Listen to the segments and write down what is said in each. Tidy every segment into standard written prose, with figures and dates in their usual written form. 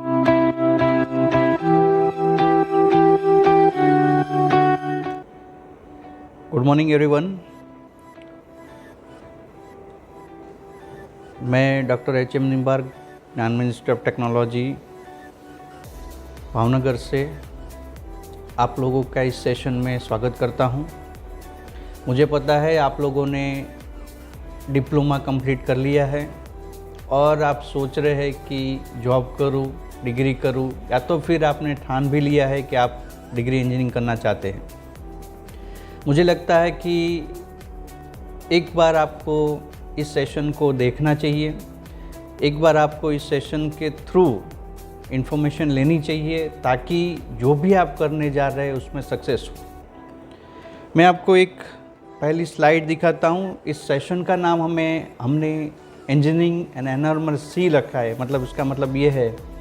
Good morning everyone. मैं doctor H M Nimbarka, ज्ञान institute of technology Bhavnagar से आप लोगों का इस सेशन में स्वागत करता हूं। मुझे पता है आप लोगों ने डिप्लोमा कंप्लीट कर लिया है और आप सोच रहे हैं कि जॉब करूं, डिग्री करूं, या तो फिर आपने ठान भी लिया है कि आप डिग्री इंजीनियरिंग करना चाहते हैं। मुझे लगता है कि एक बार आपको इस सेशन को देखना चाहिए, एक बार आपको इस सेशन के थ्रू इन्फॉर्मेशन लेनी चाहिए ताकि जो भी आप करने जा रहे हैं उसमें सक्सेस हो। मैं आपको एक पहली स्लाइड दिखाता हूँ। इस सेशन का नाम हमने इंजीनियरिंग एन एनॉर्मस सी रखा है। मतलब इसका मतलब ये है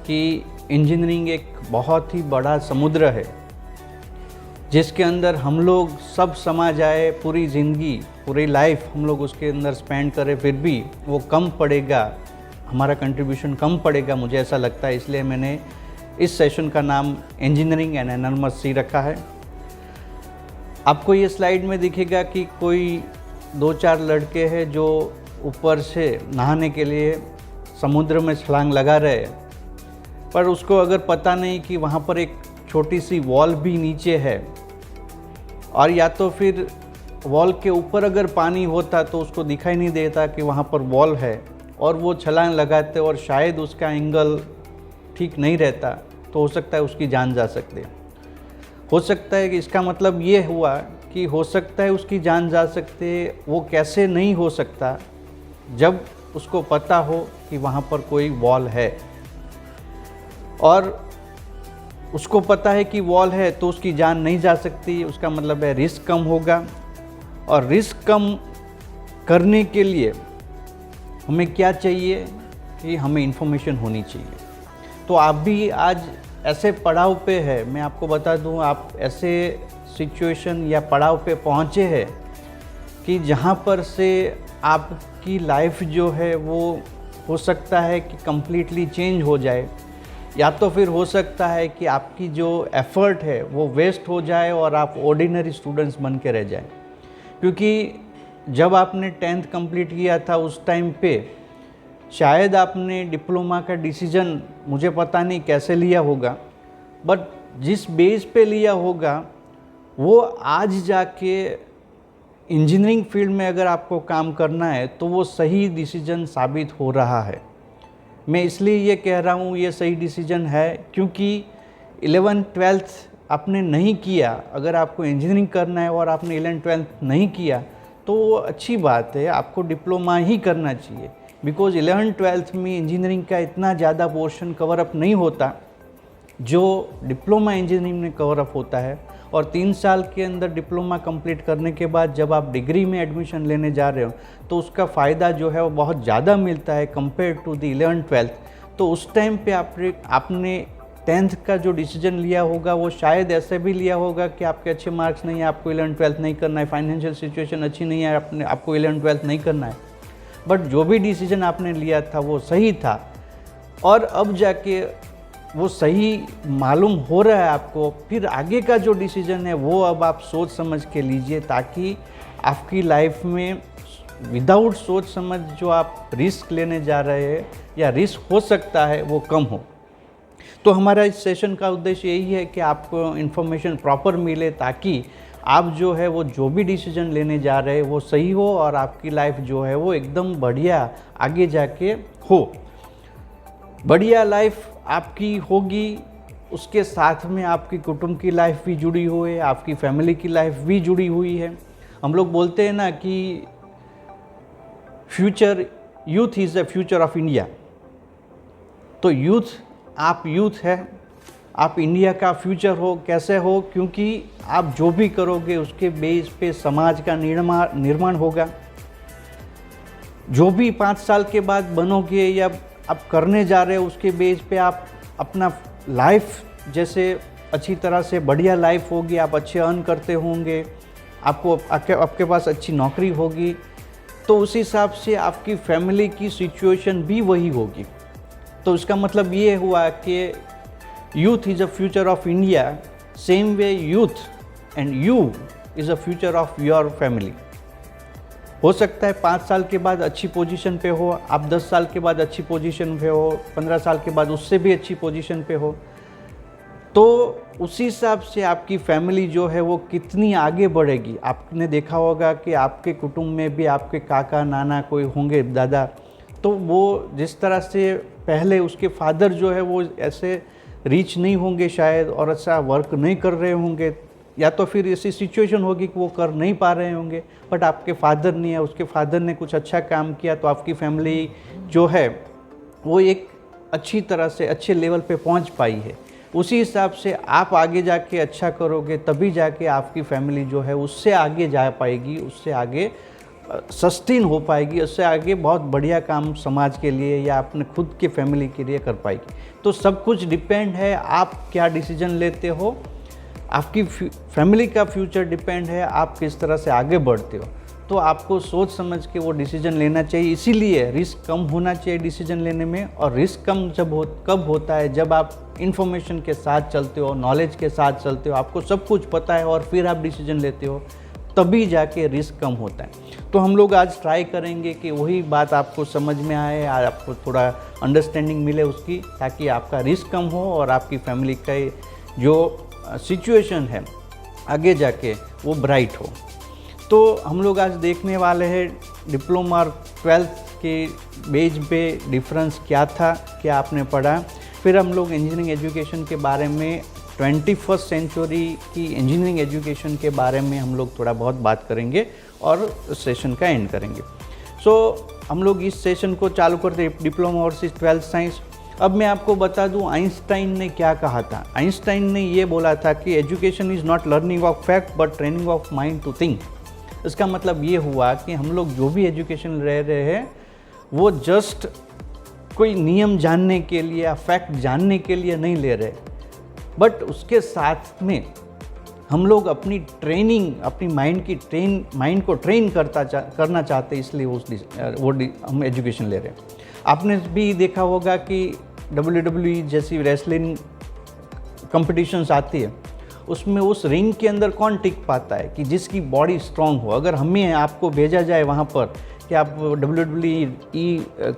कि इंजीनियरिंग एक बहुत ही बड़ा समुद्र है जिसके अंदर हम लोग सब समा जाए, पूरी ज़िंदगी, पूरी लाइफ हम लोग उसके अंदर स्पेंड करें, फिर भी वो कम पड़ेगा, हमारा कंट्रीब्यूशन कम पड़ेगा, मुझे ऐसा लगता है। इसलिए मैंने इस सेशन का नाम इंजीनियरिंग एन एनॉर्मस सी रखा है। आपको ये स्लाइड में दिखेगा कि कोई 2-4 लड़के हैं जो ऊपर से नहाने के लिए समुद्र में छलांग लगा रहे हैं, पर उसको अगर पता नहीं कि वहाँ पर एक छोटी सी वॉल भी नीचे है, और या तो फिर वॉल के ऊपर अगर पानी होता तो उसको दिखाई नहीं देता कि वहाँ पर वॉल है, और वो छलांग लगाते और शायद उसका एंगल ठीक नहीं रहता तो हो सकता है उसकी जान जा सकती है। हो सकता है कि इसका मतलब ये हुआ कि हो सकता है उसकी जान जा सकती है। वो कैसे नहीं हो सकता? जब उसको पता हो कि वहाँ पर कोई वॉल है और उसको पता है कि वॉल है तो उसकी जान नहीं जा सकती। उसका मतलब है रिस्क कम होगा, और रिस्क कम करने के लिए हमें क्या चाहिए कि हमें इन्फॉर्मेशन होनी चाहिए। तो आप भी आज ऐसे पड़ाव पे है, मैं आपको बता दूं, आप ऐसे सिचुएशन या पड़ाव पे पहुंचे हैं कि जहां पर से आपकी लाइफ जो है वो हो सकता है कि कम्प्लीटली चेंज हो जाए, या तो फिर हो सकता है कि आपकी जो एफ़र्ट है वो वेस्ट हो जाए और आप ऑर्डिनरी स्टूडेंट्स बन के रह जाएं। क्योंकि जब आपने 10th कंप्लीट किया था उस टाइम पे शायद आपने डिप्लोमा का डिसीजन, मुझे पता नहीं कैसे लिया होगा, बट जिस बेस पे लिया होगा वो आज जाके इंजीनियरिंग फील्ड में अगर आपको काम करना है तो वो सही डिसीजन साबित हो रहा है। मैं इसलिए ये कह रहा हूँ ये सही डिसीजन है क्योंकि 11th-12th आपने नहीं किया। अगर आपको इंजीनियरिंग करना है और आपने 11th-12th नहीं किया तो वो अच्छी बात है, आपको डिप्लोमा ही करना चाहिए। बिकॉज़ 11th-12th में इंजीनियरिंग का इतना ज़्यादा पोर्शन कवर अप नहीं होता जो डिप्लोमा इंजीनियरिंग में कवर अप होता है। और 3 साल के अंदर डिप्लोमा कंप्लीट करने के बाद जब आप डिग्री में एडमिशन लेने जा रहे हो तो उसका फ़ायदा जो है वो बहुत ज़्यादा मिलता है कंपेयर टू द 11th-12th। तो उस टाइम पे आपने 10th का जो डिसीजन लिया होगा वो शायद ऐसे भी लिया होगा कि आपके अच्छे मार्क्स नहीं है, आपको 11th-12th नहीं करना है, फाइनेंशियल सिचुएशन अच्छी नहीं है, आपको 11th-12th नहीं करना है, बट जो भी डिसीजन आपने लिया था वो सही था, और अब जाके वो सही मालूम हो रहा है आपको। फिर आगे का जो डिसीजन है वो अब आप सोच समझ के लीजिए ताकि आपकी लाइफ में विदाउट सोच समझ जो आप रिस्क लेने जा रहे हैं या रिस्क हो सकता है वो कम हो। तो हमारा इस सेशन का उद्देश्य यही है कि आपको इन्फॉर्मेशन प्रॉपर मिले ताकि आप जो है वो जो भी डिसीजन लेने जा रहे हैं वो सही हो और आपकी लाइफ जो है वो एकदम बढ़िया आगे जाके हो। बढ़िया लाइफ आपकी होगी, उसके साथ में आपकी कुटुंब की लाइफ भी जुड़ी हुई है, आपकी फैमिली की लाइफ भी जुड़ी हुई है। हम लोग बोलते हैं ना कि future youth is the future of India. तो आप यूथ है, आप इंडिया का फ्यूचर हो। कैसे हो? क्योंकि आप जो भी करोगे उसके बेस पे समाज का निर्माण होगा। जो भी 5 साल के बाद बनोगे या आप करने जा रहे हो उसके बेस पे आप अपना लाइफ जैसे अच्छी तरह से बढ़िया लाइफ होगी, आप अच्छे अर्न करते होंगे, आपके पास अच्छी नौकरी होगी, तो उस हिसाब से आपकी फैमिली की सिचुएशन भी वही होगी। तो इसका मतलब ये हुआ कि youth is a future of India, same way youth and you is a future of your family. हो सकता है 5 साल के बाद अच्छी पोजीशन पे हो, आप 10 साल के बाद अच्छी पोजीशन पे हो, 15 साल के बाद उससे भी अच्छी पोजीशन पे हो, तो उसी हिसाब से आपकी फैमिली जो है वो कितनी आगे बढ़ेगी। आपने देखा होगा कि आपके कुटुंब में भी आपके काका नाना कोई होंगे, दादा, तो वो जिस तरह से पहले उसके फादर जो है वो ऐसे रीच नहीं होंगे शायद, और अच्छा वर्क नहीं कर रहे होंगे, या तो फिर ऐसी सिचुएशन होगी कि वो कर नहीं पा रहे होंगे, बट आपके फादर नहीं है, उसके फादर ने कुछ अच्छा काम किया तो आपकी फैमिली जो है वो एक अच्छी तरह से अच्छे लेवल पे पहुंच पाई है। उसी हिसाब से आप आगे जाके अच्छा करोगे तभी जाके आपकी फैमिली जो है उससे आगे जा पाएगी, उससे आगे सस्टेन हो पाएगी, उससे आगे बहुत बढ़िया काम समाज के लिए या अपने खुद के फैमिली के लिए कर पाएगी। तो सब कुछ डिपेंड है आप क्या डिसीजन लेते हो, आपकी फैमिली का फ्यूचर डिपेंड है आप किस तरह से आगे बढ़ते हो। तो आपको सोच समझ के वो डिसीजन लेना चाहिए, इसीलिए रिस्क कम होना चाहिए डिसीजन लेने में। और रिस्क कम कब होता है, जब आप इन्फॉर्मेशन के साथ चलते हो, नॉलेज के साथ चलते हो, आपको सब कुछ पता है और फिर आप डिसीजन लेते हो, तभी जाके रिस्क कम होता है। तो हम लोग आज ट्राई करेंगे कि वही बात आपको समझ में आए, आपको थोड़ा अंडरस्टैंडिंग मिले उसकी, ताकि आपका रिस्क कम हो और आपकी फैमिली का जो सिचुएशन है आगे जाके वो ब्राइट हो। तो हम लोग आज देखने वाले हैं डिप्लोमा और 12th के बेज पे डिफरेंस क्या था, क्या आपने पढ़ा। फिर हम लोग इंजीनियरिंग एजुकेशन के बारे में 21st सेंचुरी की इंजीनियरिंग एजुकेशन के बारे में हम लोग थोड़ा बहुत बात करेंगे और सेशन का एंड करेंगे। हम लोग इस सेशन को चालू करते हैं डिप्लोमा और 12th साइंस। अब मैं आपको बता दूं आइंस्टाइन ने क्या कहा था। आइंस्टाइन ने ये बोला था कि education is not learning of fact but training of mind to think. इसका मतलब ये हुआ कि हम लोग जो भी एजुकेशन ले रहे हैं वो जस्ट कोई नियम जानने के लिए या फैक्ट जानने के लिए नहीं ले रहे, बट उसके साथ में हम लोग अपनी ट्रेनिंग, अपनी माइंड को ट्रेन करना चाहते, इसलिए हम एजुकेशन ले रहे हैं। आपने भी देखा होगा कि WWE जैसी रेसलिंग कंपटीशंस आती है, उसमें उस रिंग के अंदर कौन टिक पाता है कि जिसकी बॉडी स्ट्रांग हो। अगर हमें आपको भेजा जाए वहाँ पर कि आप WWE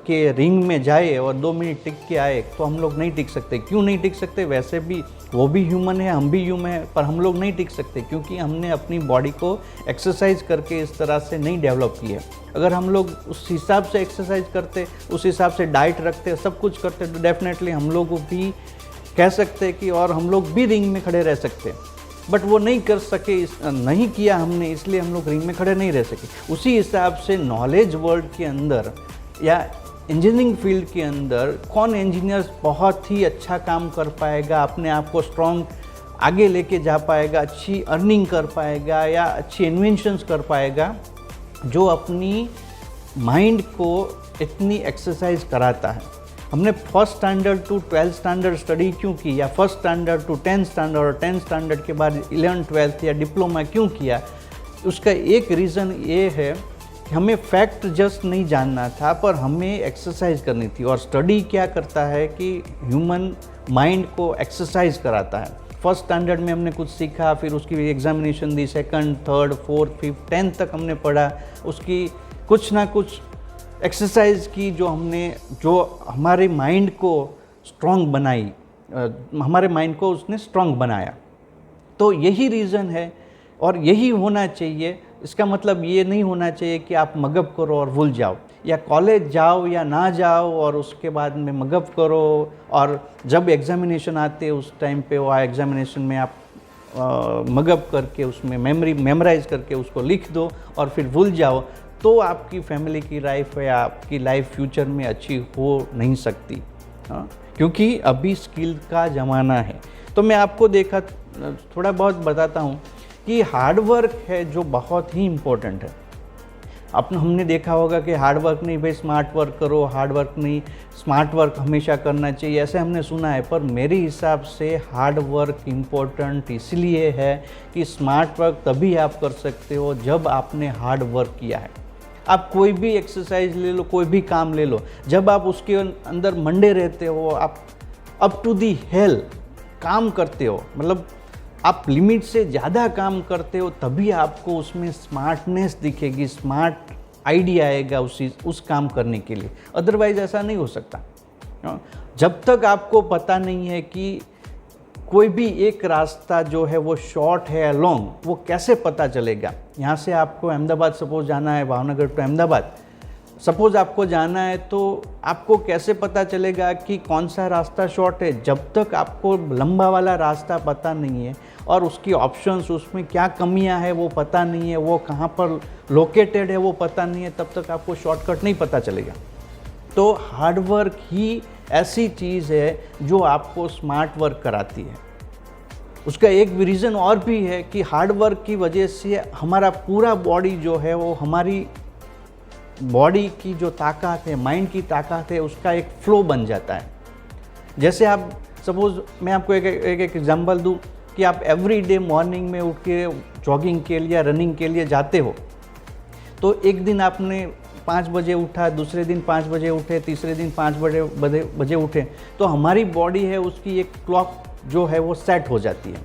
के रिंग में जाए और 2 मिनट टिक के आए, तो हम लोग नहीं टिक सकते। क्यों नहीं टिक सकते? वैसे भी वो भी ह्यूमन है, हम भी ह्यूमन है, पर हम लोग नहीं टिक सकते क्योंकि हमने अपनी बॉडी को एक्सरसाइज करके इस तरह से नहीं डेवलप की है। अगर हम लोग उस हिसाब से एक्सरसाइज करते, उस हिसाब से डाइट रखते, सब कुछ करते, तो डेफिनेटली हम लोग को भी कह सकते हैं कि और हम लोग भी रिंग में खड़े रह सकते हैं, बट वो नहीं कर सके, नहीं किया हमने, इसलिए हम लोग रिंग में खड़े नहीं रह सके। उसी हिसाब से नॉलेज वर्ल्ड के अंदर या इंजीनियरिंग फील्ड के अंदर कौन इंजीनियर बहुत ही अच्छा काम कर पाएगा, अपने आप को स्ट्रॉन्ग आगे लेके जा पाएगा, अच्छी अर्निंग कर पाएगा या अच्छी इन्वेंशंस कर पाएगा, जो अपनी माइंड को इतनी एक्सरसाइज कराता है। हमने 1st standard to 12th standard study क्यों की, या 1st standard to 10th standard और 10th स्टैंडर्ड के बाद 11th 12th या डिप्लोमा क्यों किया? उसका एक रीज़न ये है कि हमें फैक्ट जस्ट नहीं जानना था, पर हमें एक्सरसाइज करनी थी। और स्टडी क्या करता है कि ह्यूमन माइंड को एक्सरसाइज कराता है। 1st स्टैंडर्ड में हमने कुछ सीखा, फिर उसकी एग्जामिनेशन दी, 2nd 3rd 4th 5th 10th तक हमने पढ़ा, उसकी कुछ ना कुछ एक्सरसाइज की, जो हमारे माइंड को स्ट्रॉन्ग बनाई, हमारे माइंड को उसने स्ट्रॉन्ग बनाया। तो यही रीज़न है और यही होना चाहिए। इसका मतलब ये नहीं होना चाहिए कि आप मगअप करो और भूल जाओ, या कॉलेज जाओ या ना जाओ और उसके बाद में मगअप करो, और जब एग्जामिनेशन आते उस टाइम पे वो एग्जामिनेशन में आप मगअप करके उसमें मेमोराइज करके उसको लिख दो और फिर भूल जाओ, तो आपकी फैमिली की लाइफ या आपकी लाइफ फ्यूचर में अच्छी हो नहीं सकती। क्योंकि अभी स्किल का ज़माना है। तो मैं आपको थोड़ा बहुत बताता हूँ कि हार्ड वर्क है जो बहुत ही इम्पोर्टेंट है। हमने देखा होगा कि हार्ड वर्क नहीं भाई स्मार्ट वर्क करो, हार्ड वर्क नहीं स्मार्ट वर्क हमेशा करना चाहिए, ऐसे हमने सुना है। पर मेरे हिसाब से हार्ड वर्क इम्पोर्टेंट इसलिए है कि स्मार्ट वर्क तभी आप कर सकते हो जब आपने हार्ड वर्क किया है। आप कोई भी एक्सरसाइज ले लो, कोई भी काम ले लो, जब आप उसके अंदर मंडे रहते हो, आप अप टू दी हेल काम करते हो, मतलब आप लिमिट से ज़्यादा काम करते हो, तभी आपको उसमें स्मार्टनेस दिखेगी, स्मार्ट आइडिया आएगा उस काम करने के लिए। अदरवाइज ऐसा नहीं हो सकता। जब तक आपको पता नहीं है कि कोई भी एक रास्ता जो है वो शॉर्ट है या लॉन्ग, वो कैसे पता चलेगा। यहाँ से आपको अहमदाबाद सपोज जाना है, भावनगर टू अहमदाबाद सपोज आपको जाना है, तो आपको कैसे पता चलेगा कि कौन सा रास्ता शॉर्ट है। जब तक आपको लंबा वाला रास्ता पता नहीं है और उसकी ऑप्शंस, उसमें क्या कमियां है वो पता नहीं है, वो कहाँ पर लोकेटेड है वो पता नहीं है, तब तक आपको शॉर्टकट नहीं पता चलेगा। तो हार्ड वर्क ही ऐसी चीज़ है जो आपको स्मार्ट वर्क कराती है। उसका एक रीज़न और भी है कि हार्ड वर्क की वजह से हमारा पूरा बॉडी जो है वो, हमारी बॉडी की जो ताकत है, माइंड की ताकत है, उसका एक फ्लो बन जाता है। जैसे आप सपोज़ मैं आपको एक एग्जांपल दूं कि आप एवरी डे मॉर्निंग में उठ के जॉगिंग के लिए, रनिंग के लिए जाते हो, तो एक दिन आपने 5 बजे उठा, दूसरे दिन 5 बजे उठे, तीसरे दिन 5 बजे उठे, तो हमारी बॉडी है उसकी एक क्लॉक जो है वो सेट हो जाती है।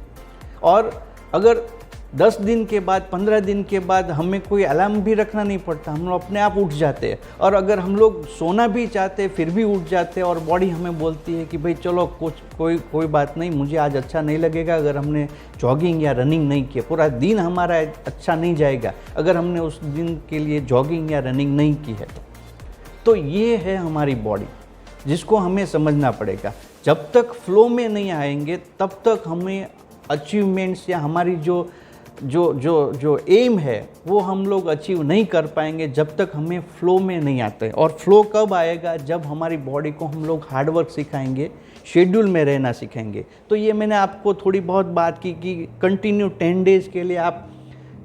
और अगर 10 दिन के बाद, 15 दिन के बाद हमें कोई अलार्म भी रखना नहीं पड़ता, हम लोग अपने आप उठ जाते हैं। और अगर हम लोग सोना भी चाहते हैं फिर भी उठ जाते हैं, और बॉडी हमें बोलती है कि भाई चलो कोई बात नहीं, मुझे आज अच्छा नहीं लगेगा अगर हमने जॉगिंग या रनिंग नहीं किया, पूरा दिन हमारा अच्छा नहीं जाएगा अगर हमने उस दिन के लिए जॉगिंग या रनिंग नहीं की है। तो ये है हमारी बॉडी, जिसको हमें समझना पड़ेगा। जब तक फ्लो में नहीं आएंगे तब तक हमें अचीवमेंट्स या हमारी जो एम है वो हम लोग अचीव नहीं कर पाएंगे, जब तक हमें फ्लो में नहीं आते। और फ्लो कब आएगा? जब हमारी बॉडी को हम लोग हार्ड वर्क सिखाएंगे, शेड्यूल में रहना सिखाएंगे। तो ये मैंने आपको थोड़ी बहुत बात की कि कंटिन्यू 10 डेज़ के लिए आप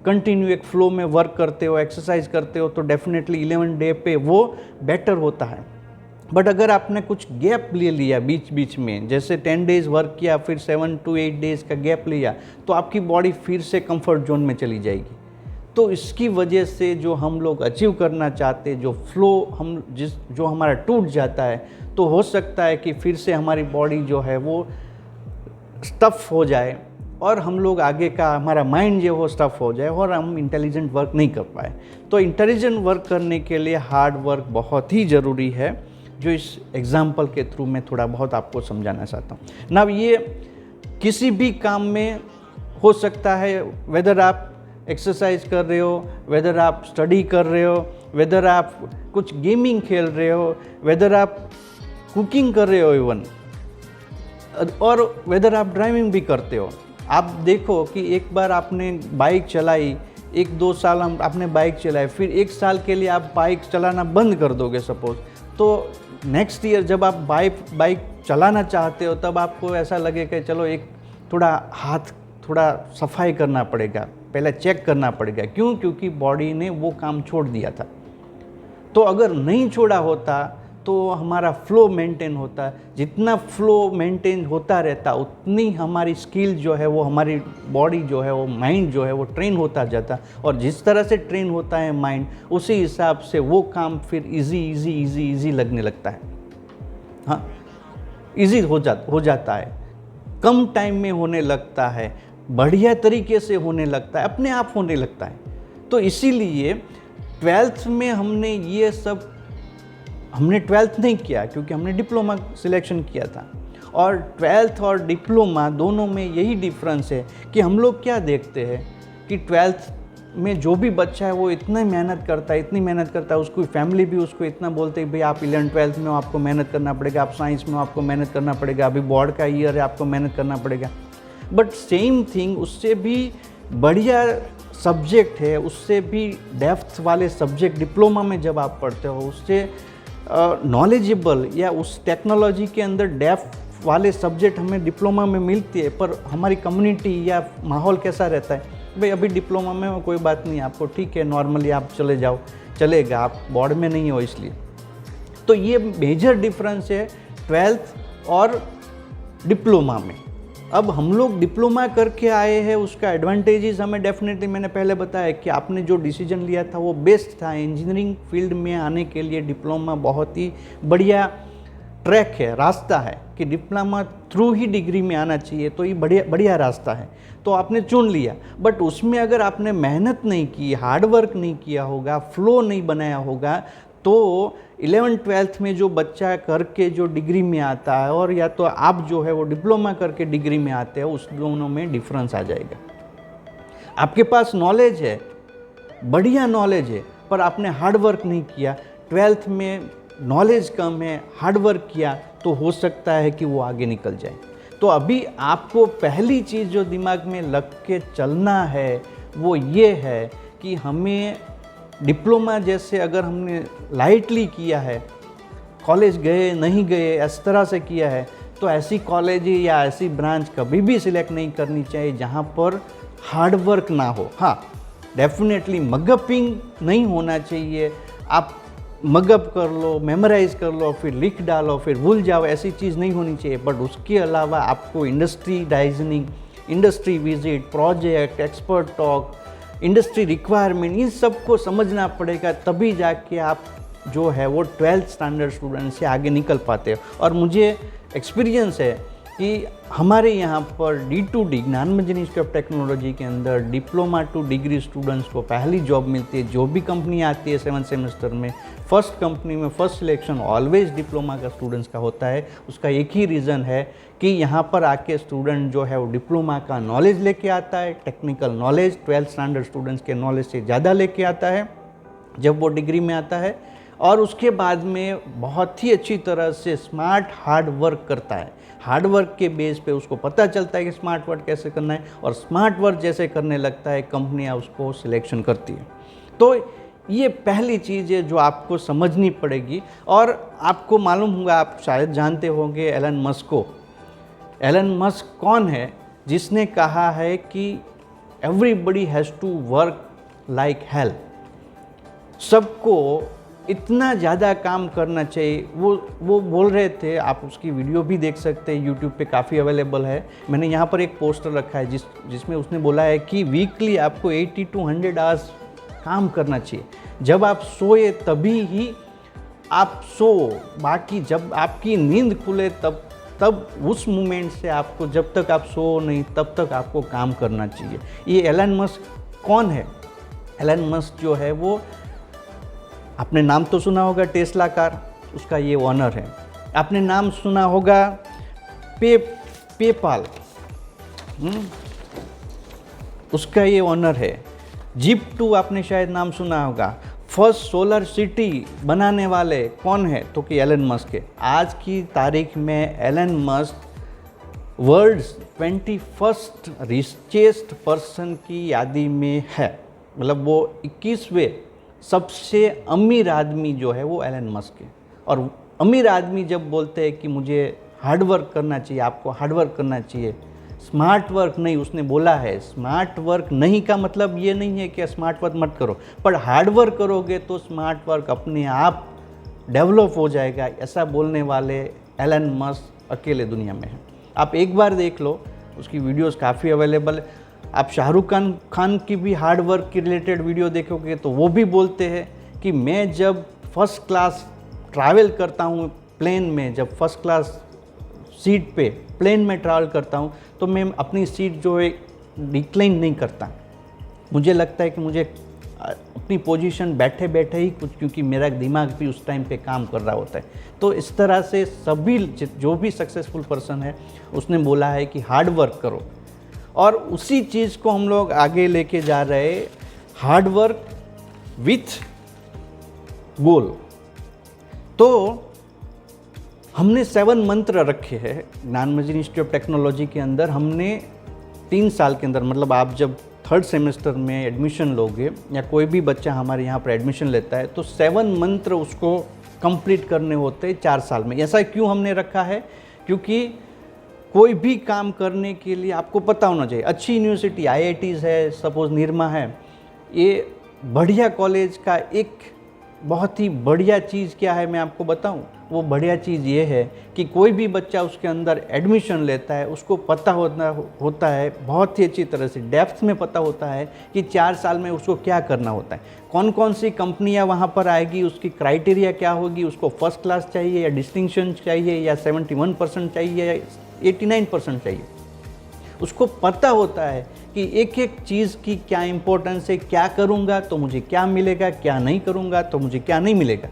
कंटिन्यू एक फ्लो में वर्क करते हो, एक्सरसाइज करते हो, तो डेफिनेटली 11 डे पे वो बेटर होता है। बट अगर आपने कुछ गैप ले लिया बीच में, जैसे 10 डेज़ वर्क किया फिर 7 to 8 डेज़ का गैप लिया, तो आपकी बॉडी फिर से कंफर्ट जोन में चली जाएगी। तो इसकी वजह से जो हम लोग अचीव करना चाहते, जो फ्लो जो हमारा टूट जाता है, तो हो सकता है कि फिर से हमारी बॉडी जो है वो स्टफ़ हो जाए और हम लोग आगे का हमारा माइंड जो वो स्टफ़ हो जाए और हम इंटेलिजेंट वर्क नहीं कर पाए। तो इंटेलिजेंट वर्क करने के लिए हार्ड वर्क बहुत ही ज़रूरी है, जो इस एग्जाम्पल के थ्रू मैं थोड़ा बहुत आपको समझाना चाहता हूँ ना। ये किसी भी काम में हो सकता है, वेदर आप एक्सरसाइज कर रहे हो, वेदर आप स्टडी कर रहे हो, वेदर आप कुछ गेमिंग खेल रहे हो, वेदर आप कुकिंग कर रहे हो इवन, और वेदर आप ड्राइविंग भी करते हो। आप देखो कि एक बार आपने बाइक चलाई, 1-2 साल आपने बाइक चलाई, फिर 1 साल के लिए आप बाइक चलाना बंद कर दोगे सपोज, तो नेक्स्ट ईयर जब आप बाइक चलाना चाहते हो तब आपको ऐसा लगेगा कि चलो एक थोड़ा सफाई करना पड़ेगा, पहले चेक करना पड़ेगा। क्यों? क्योंकि बॉडी ने वो काम छोड़ दिया था। तो अगर नहीं छोड़ा होता तो हमारा फ्लो मेंटेन होता। जितना फ्लो मेंटेन होता रहता उतनी हमारी स्किल जो है वो, हमारी बॉडी जो है वो, माइंड जो है वो ट्रेन होता जाता। और जिस तरह से ट्रेन होता है माइंड, उसी हिसाब से वो काम फिर इजी लगने लगता है। हाँ, इजी हो जाता है, कम टाइम में होने लगता है, बढ़िया तरीके से होने लगता है, अपने आप होने लगता है। तो इसीलिए 12th में हमने 12th नहीं किया, क्योंकि हमने डिप्लोमा सिलेक्शन किया था। और 12th और डिप्लोमा दोनों में यही डिफरेंस है कि हम लोग क्या देखते हैं कि 12th में जो भी बच्चा है वो इतनी मेहनत करता है, उसकी फैमिली भी उसको इतना बोलते हैं भाई आप 11th-12th में आपको मेहनत करना पड़ेगा, आप साइंस में आपको मेहनत करना पड़ेगा, अभी बोर्ड का ईयर है आपको मेहनत करना पड़ेगा। बट सेम थिंग, उससे भी बढ़िया सब्जेक्ट है, उससे भी डेप्थ वाले सब्जेक्ट डिप्लोमा में जब आप पढ़ते हो, उससे नॉलेजेबल या उस टेक्नोलॉजी के अंदर डेप्थ वाले सब्जेक्ट हमें डिप्लोमा में मिलती है। पर हमारी कम्युनिटी या माहौल कैसा रहता है, भाई अभी डिप्लोमा में कोई बात नहीं, आपको ठीक है नॉर्मली आप चलेगा, आप बोर्ड में नहीं हो इसलिए। तो ये मेजर डिफरेंस है 12th और डिप्लोमा में। अब हम लोग डिप्लोमा करके आए हैं, उसका एडवांटेजेस हमें डेफिनेटली, मैंने पहले बताया कि आपने जो डिसीजन लिया था वो बेस्ट था। इंजीनियरिंग फील्ड में आने के लिए डिप्लोमा बहुत ही बढ़िया ट्रैक है, रास्ता है कि डिप्लोमा थ्रू ही डिग्री में आना चाहिए, तो ये बढ़िया रास्ता है, तो आपने चुन लिया। बट उसमें अगर आपने मेहनत नहीं की, हार्ड वर्क नहीं किया होगा, फ्लो नहीं बनाया होगा, तो 11th-12th में जो बच्चा करके जो डिग्री में आता है और या तो आप जो है वो डिप्लोमा करके डिग्री में आते हैं, उस दोनों में डिफरेंस आ जाएगा। आपके पास नॉलेज है, बढ़िया नॉलेज है, पर आपने हार्ड वर्क नहीं किया, 12th में नॉलेज कम है, हार्ड वर्क किया, तो हो सकता है कि वो आगे निकल जाए। तो अभी आपको पहली चीज़ जो दिमाग में लग के चलना है वो ये है कि हमें डिप्लोमा जैसे अगर हमने लाइटली किया है, कॉलेज गए नहीं गए इस तरह से किया है, तो ऐसी कॉलेज या ऐसी ब्रांच कभी भी सिलेक्ट नहीं करनी चाहिए जहाँ पर हार्ड वर्क ना हो। हाँ, डेफिनेटली मगअपिंग नहीं होना चाहिए, आप मगअप कर लो, मेमोराइज कर लो, फिर लिख डालो, फिर भूल जाओ, ऐसी चीज़ नहीं होनी चाहिए। बट उसके अलावा आपको industry designing, industry visit, project, expert talk, industry requirement, इन सब को समझना पड़ेगा, तभी जाके आप जो है वो 12th स्टैंडर्ड स्टूडेंट से आगे निकल पाते हो। और मुझे एक्सपीरियंस है कि हमारे यहाँ पर D2D ज्ञानमंजन इंस्टीट्यूट ऑफ टेक्नोलॉजी के अंदर डिप्लोमा टू डिग्री स्टूडेंट्स को पहली जॉब मिलती है। जो भी कंपनी आती है 7th सेमेस्टर में, फर्स्ट कंपनी में फर्स्ट सिलेक्शन ऑलवेज डिप्लोमा का स्टूडेंट्स का होता है। उसका एक ही रीज़न है कि यहाँ पर आके स्टूडेंट जो है वो डिप्लोमा का नॉलेज लेके आता है, technical knowledge 12th standard students के नॉलेज से ज़्यादा लेके आता है जब वो डिग्री में आता है, और उसके बाद में बहुत ही अच्छी तरह से स्मार्ट हार्ड वर्क करता है। हार्ड वर्क के बेस पे उसको पता चलता है कि स्मार्ट वर्क कैसे करना है, और स्मार्ट वर्क जैसे करने लगता है कंपनियां उसको सिलेक्शन करती है। तो ये पहली चीज़ है जो आपको समझनी पड़ेगी। और आपको मालूम होगा, आप शायद जानते होंगे एलन मस्क को। एलन मस्क कौन है? जिसने कहा है कि everybody has to work like hell, सबको इतना ज़्यादा काम करना चाहिए। वो बोल रहे थे, आप उसकी वीडियो भी देख सकते हैं, यूट्यूब पे काफ़ी अवेलेबल है। मैंने यहाँ पर एक पोस्टर रखा है जिसमें उसने बोला है कि वीकली आपको 80 to 100 आवर्स काम करना चाहिए। जब आप सोए तभी ही आप सो, बाकी जब आपकी नींद खुले तब उस मोमेंट से आपको, जब तक आप सो नहीं तब तक आपको काम करना चाहिए। ये एलन मस्क कौन है? एलन मस्क जो है वो, आपने नाम तो सुना होगा टेस्ला कार, उसका ये ओनर है। आपने नाम सुना होगा पेपाल, उसका ये ओनर है। Zip2 आपने शायद नाम सुना होगा। फर्स्ट सोलर सिटी बनाने वाले कौन है? तो कि एलन मस्क है। आज की तारीख में Elon Musk world's 21st richest person की यादी में है। मतलब वो 21वें सबसे अमीर आदमी जो है वो एलन मस्क है। और अमीर आदमी जब बोलते हैं कि मुझे हार्ड वर्क करना चाहिए, आपको हार्ड वर्क करना चाहिए, स्मार्ट वर्क नहीं, उसने बोला है स्मार्ट वर्क नहीं का मतलब ये नहीं है कि स्मार्ट वर्क मत करो, पर हार्ड वर्क करोगे तो स्मार्ट वर्क अपने आप डेवलप हो जाएगा। ऐसा बोलने वाले एलन मस्क अकेले दुनिया में है। आप एक बार देख लो, उसकी वीडियोस काफ़ी अवेलेबल है। आप शाहरुख खान की भी हार्ड वर्क की रिलेटेड वीडियो देखोगे तो वो भी बोलते हैं कि मैं जब फर्स्ट क्लास ट्रैवल करता हूँ प्लेन में, जब फर्स्ट क्लास सीट पे प्लेन में ट्रैवल करता हूँ तो मैं अपनी सीट जो है डिक्लाइन नहीं करता। मुझे लगता है कि मुझे अपनी पोजीशन बैठे बैठे ही कुछ, क्योंकि मेरा दिमाग भी उस टाइम पे काम कर रहा होता है। तो इस तरह से सभी जो भी सक्सेसफुल पर्सन है उसने बोला है कि हार्ड वर्क करो, और उसी चीज़ को हम लोग आगे लेके जा रहे, हार्ड वर्क विथ गोल। तो हमने 7 मंत्र रखे हैं ज्ञानमंजन इंस्टीट्यूट ऑफ टेक्नोलॉजी के अंदर। हमने 3 साल के अंदर, मतलब आप जब 3rd सेमेस्टर में एडमिशन लोगे या कोई भी बच्चा हमारे यहाँ पर एडमिशन लेता है तो 7 मंत्र उसको कंप्लीट करने होते हैं 4 साल में। ऐसा क्यों हमने रखा है? क्योंकि कोई भी काम करने के लिए आपको पता होना चाहिए। अच्छी यूनिवर्सिटी IITs है, सपोज निरमा है, ये बढ़िया कॉलेज का एक बहुत ही बढ़िया चीज़ क्या है मैं आपको बताऊं, वो बढ़िया चीज़ ये है कि कोई भी बच्चा उसके अंदर एडमिशन लेता है, उसको पता होता है बहुत ही अच्छी तरह से डेप्थ में पता होता है कि 4 साल में उसको क्या करना होता है, कौन कौन सी कंपनियां वहाँ पर आएगी, उसकी क्राइटेरिया क्या होगी, उसको फर्स्ट क्लास चाहिए या डिस्टिंक्शन चाहिए या 71% चाहिए या 89% चाहिए। उसको पता होता है कि एक एक चीज़ की क्या इंपॉर्टेंस है, क्या करूँगा तो मुझे क्या मिलेगा, क्या नहीं करूँगा तो मुझे क्या नहीं मिलेगा।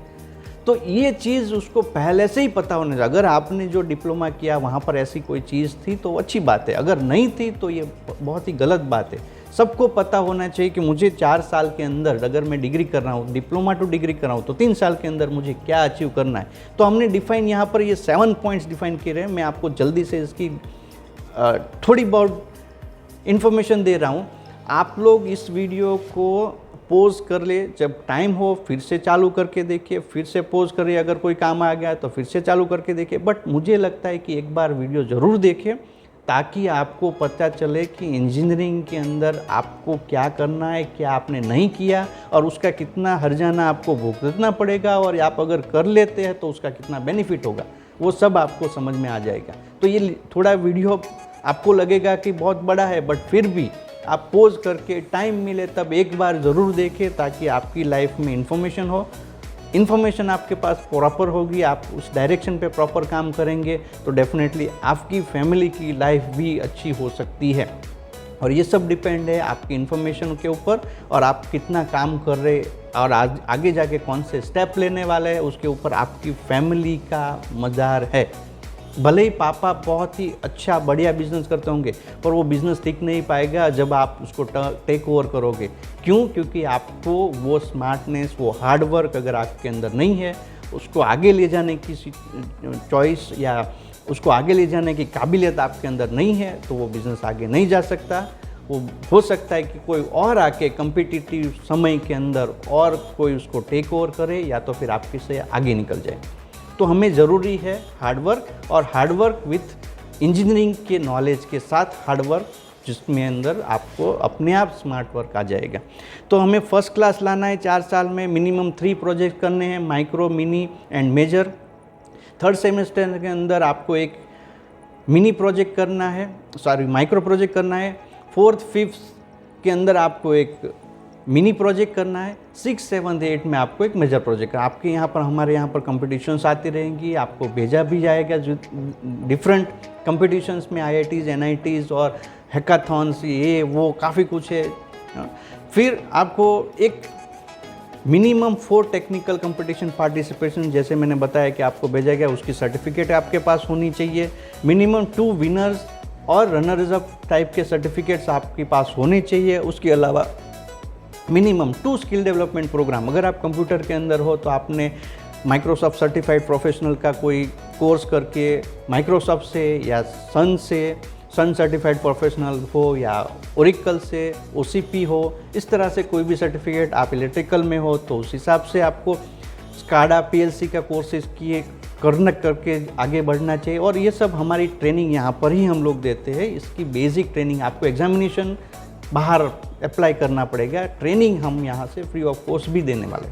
तो ये चीज़ उसको पहले से ही पता होने चाहिए। अगर आपने जो डिप्लोमा किया वहाँ पर ऐसी कोई चीज़ थी तो अच्छी बात है, अगर नहीं थी तो ये बहुत ही गलत बात है। सबको पता होना चाहिए कि मुझे 4 साल के अंदर, अगर मैं डिग्री कर रहा हूँ, डिप्लोमा टू डिग्री कर रहा हूँ, तो 3 साल के अंदर मुझे क्या अचीव करना है। तो हमने डिफ़ाइन यहाँ पर ये 7 पॉइंट्स डिफ़ाइन किए हैं। मैं आपको जल्दी से इसकी थोड़ी बहुत इन्फॉर्मेशन दे रहा हूँ। आप लोग इस वीडियो को पोज कर ले, जब टाइम हो फिर से चालू करके देखिए, फिर से पोज करिए, अगर कोई काम आ गया तो फिर से चालू करके देखिए। बट मुझे लगता है कि एक बार वीडियो ज़रूर देखें ताकि आपको पता चले कि इंजीनियरिंग के अंदर आपको क्या करना है, क्या आपने नहीं किया और उसका कितना हर्जाना आपको भुगतना पड़ेगा, और आप अगर कर लेते हैं तो उसका कितना बेनिफिट होगा, वो सब आपको समझ में आ जाएगा। तो ये थोड़ा वीडियो आपको लगेगा कि बहुत बड़ा है, बट फिर भी आप पोज करके टाइम मिले तब एक बार ज़रूर देखें ताकि आपकी लाइफ में इन्फॉर्मेशन हो, इन्फॉर्मेशन आपके पास प्रॉपर होगी, आप उस डायरेक्शन पे प्रॉपर काम करेंगे तो डेफिनेटली आपकी फैमिली की लाइफ भी अच्छी हो सकती है। और ये सब डिपेंड है आपकी इन्फॉर्मेशन के ऊपर और आप कितना काम कर रहे और आगे जाके कौन से स्टेप लेने वाले हैं उसके ऊपर आपकी फैमिली का मदार है। भले ही पापा बहुत ही अच्छा बढ़िया बिजनेस करते होंगे पर वो बिज़नेस टिक नहीं पाएगा जब आप उसको टेक ओवर करोगे। क्यों? क्योंकि आपको वो स्मार्टनेस, वो हार्डवर्क अगर आपके अंदर नहीं है, उसको आगे ले जाने की चॉइस या उसको आगे ले जाने की काबिलियत आपके अंदर नहीं है तो वो बिज़नेस आगे नहीं जा सकता। वो हो सकता है कि कोई और आके कम्पिटिटिव समय के अंदर और कोई उसको टेक ओवर करे या तो फिर आपके से आगे निकल जाए। तो हमें ज़रूरी है हार्डवर्क, और हार्डवर्क विथ इंजीनियरिंग के नॉलेज के साथ हार्डवर्क, जिसमें अंदर आपको अपने आप स्मार्ट वर्क आ जाएगा। तो हमें फर्स्ट क्लास लाना है 4 साल में, मिनिमम 3 प्रोजेक्ट करने हैं, micro, mini and major. 3rd semester के अंदर आपको एक मिनी प्रोजेक्ट करना है, माइक्रो प्रोजेक्ट करना है। 4th 5th के अंदर आपको एक मिनी प्रोजेक्ट करना है। 6th 7th 8th में आपको एक मेजर प्रोजेक्ट। आपके यहाँ पर, हमारे यहाँ पर कंपटीशंस आती रहेंगी, आपको भेजा भी जाएगा जो डिफरेंट कंपटीशंस में, IITs, NITs और हैकाथॉन्स, ये वो काफ़ी कुछ है। फिर आपको एक मिनिमम 4 टेक्निकल कंपटीशन पार्टिसिपेशन, जैसे मैंने बताया कि आपको भेजा गया, उसकी सर्टिफिकेट आपके पास होनी चाहिए। मिनिमम 2 विनर्स और रनर्स अप टाइप के सर्टिफिकेट्स आपके पास होने चाहिए। उसके अलावा मिनिमम 2 स्किल डेवलपमेंट प्रोग्राम। अगर आप कंप्यूटर के अंदर हो तो आपने माइक्रोसॉफ्ट सर्टिफाइड प्रोफेशनल का कोई कोर्स करके माइक्रोसॉफ्ट से या सन सर्टिफाइड प्रोफेशनल हो या ओरेकल से OCP हो, इस तरह से कोई भी सर्टिफिकेट। आप इलेक्ट्रिकल में हो तो उस हिसाब से आपको SCADA PLC का कोर्सेज करके आगे बढ़ना चाहिए। और ये सब हमारी ट्रेनिंग यहाँ पर ही हम लोग देते हैं। इसकी बेसिक ट्रेनिंग, आपको एग्जामिनेशन बाहर अप्लाई करना पड़ेगा, ट्रेनिंग हम यहाँ से फ्री ऑफ कॉस्ट भी देने वाले।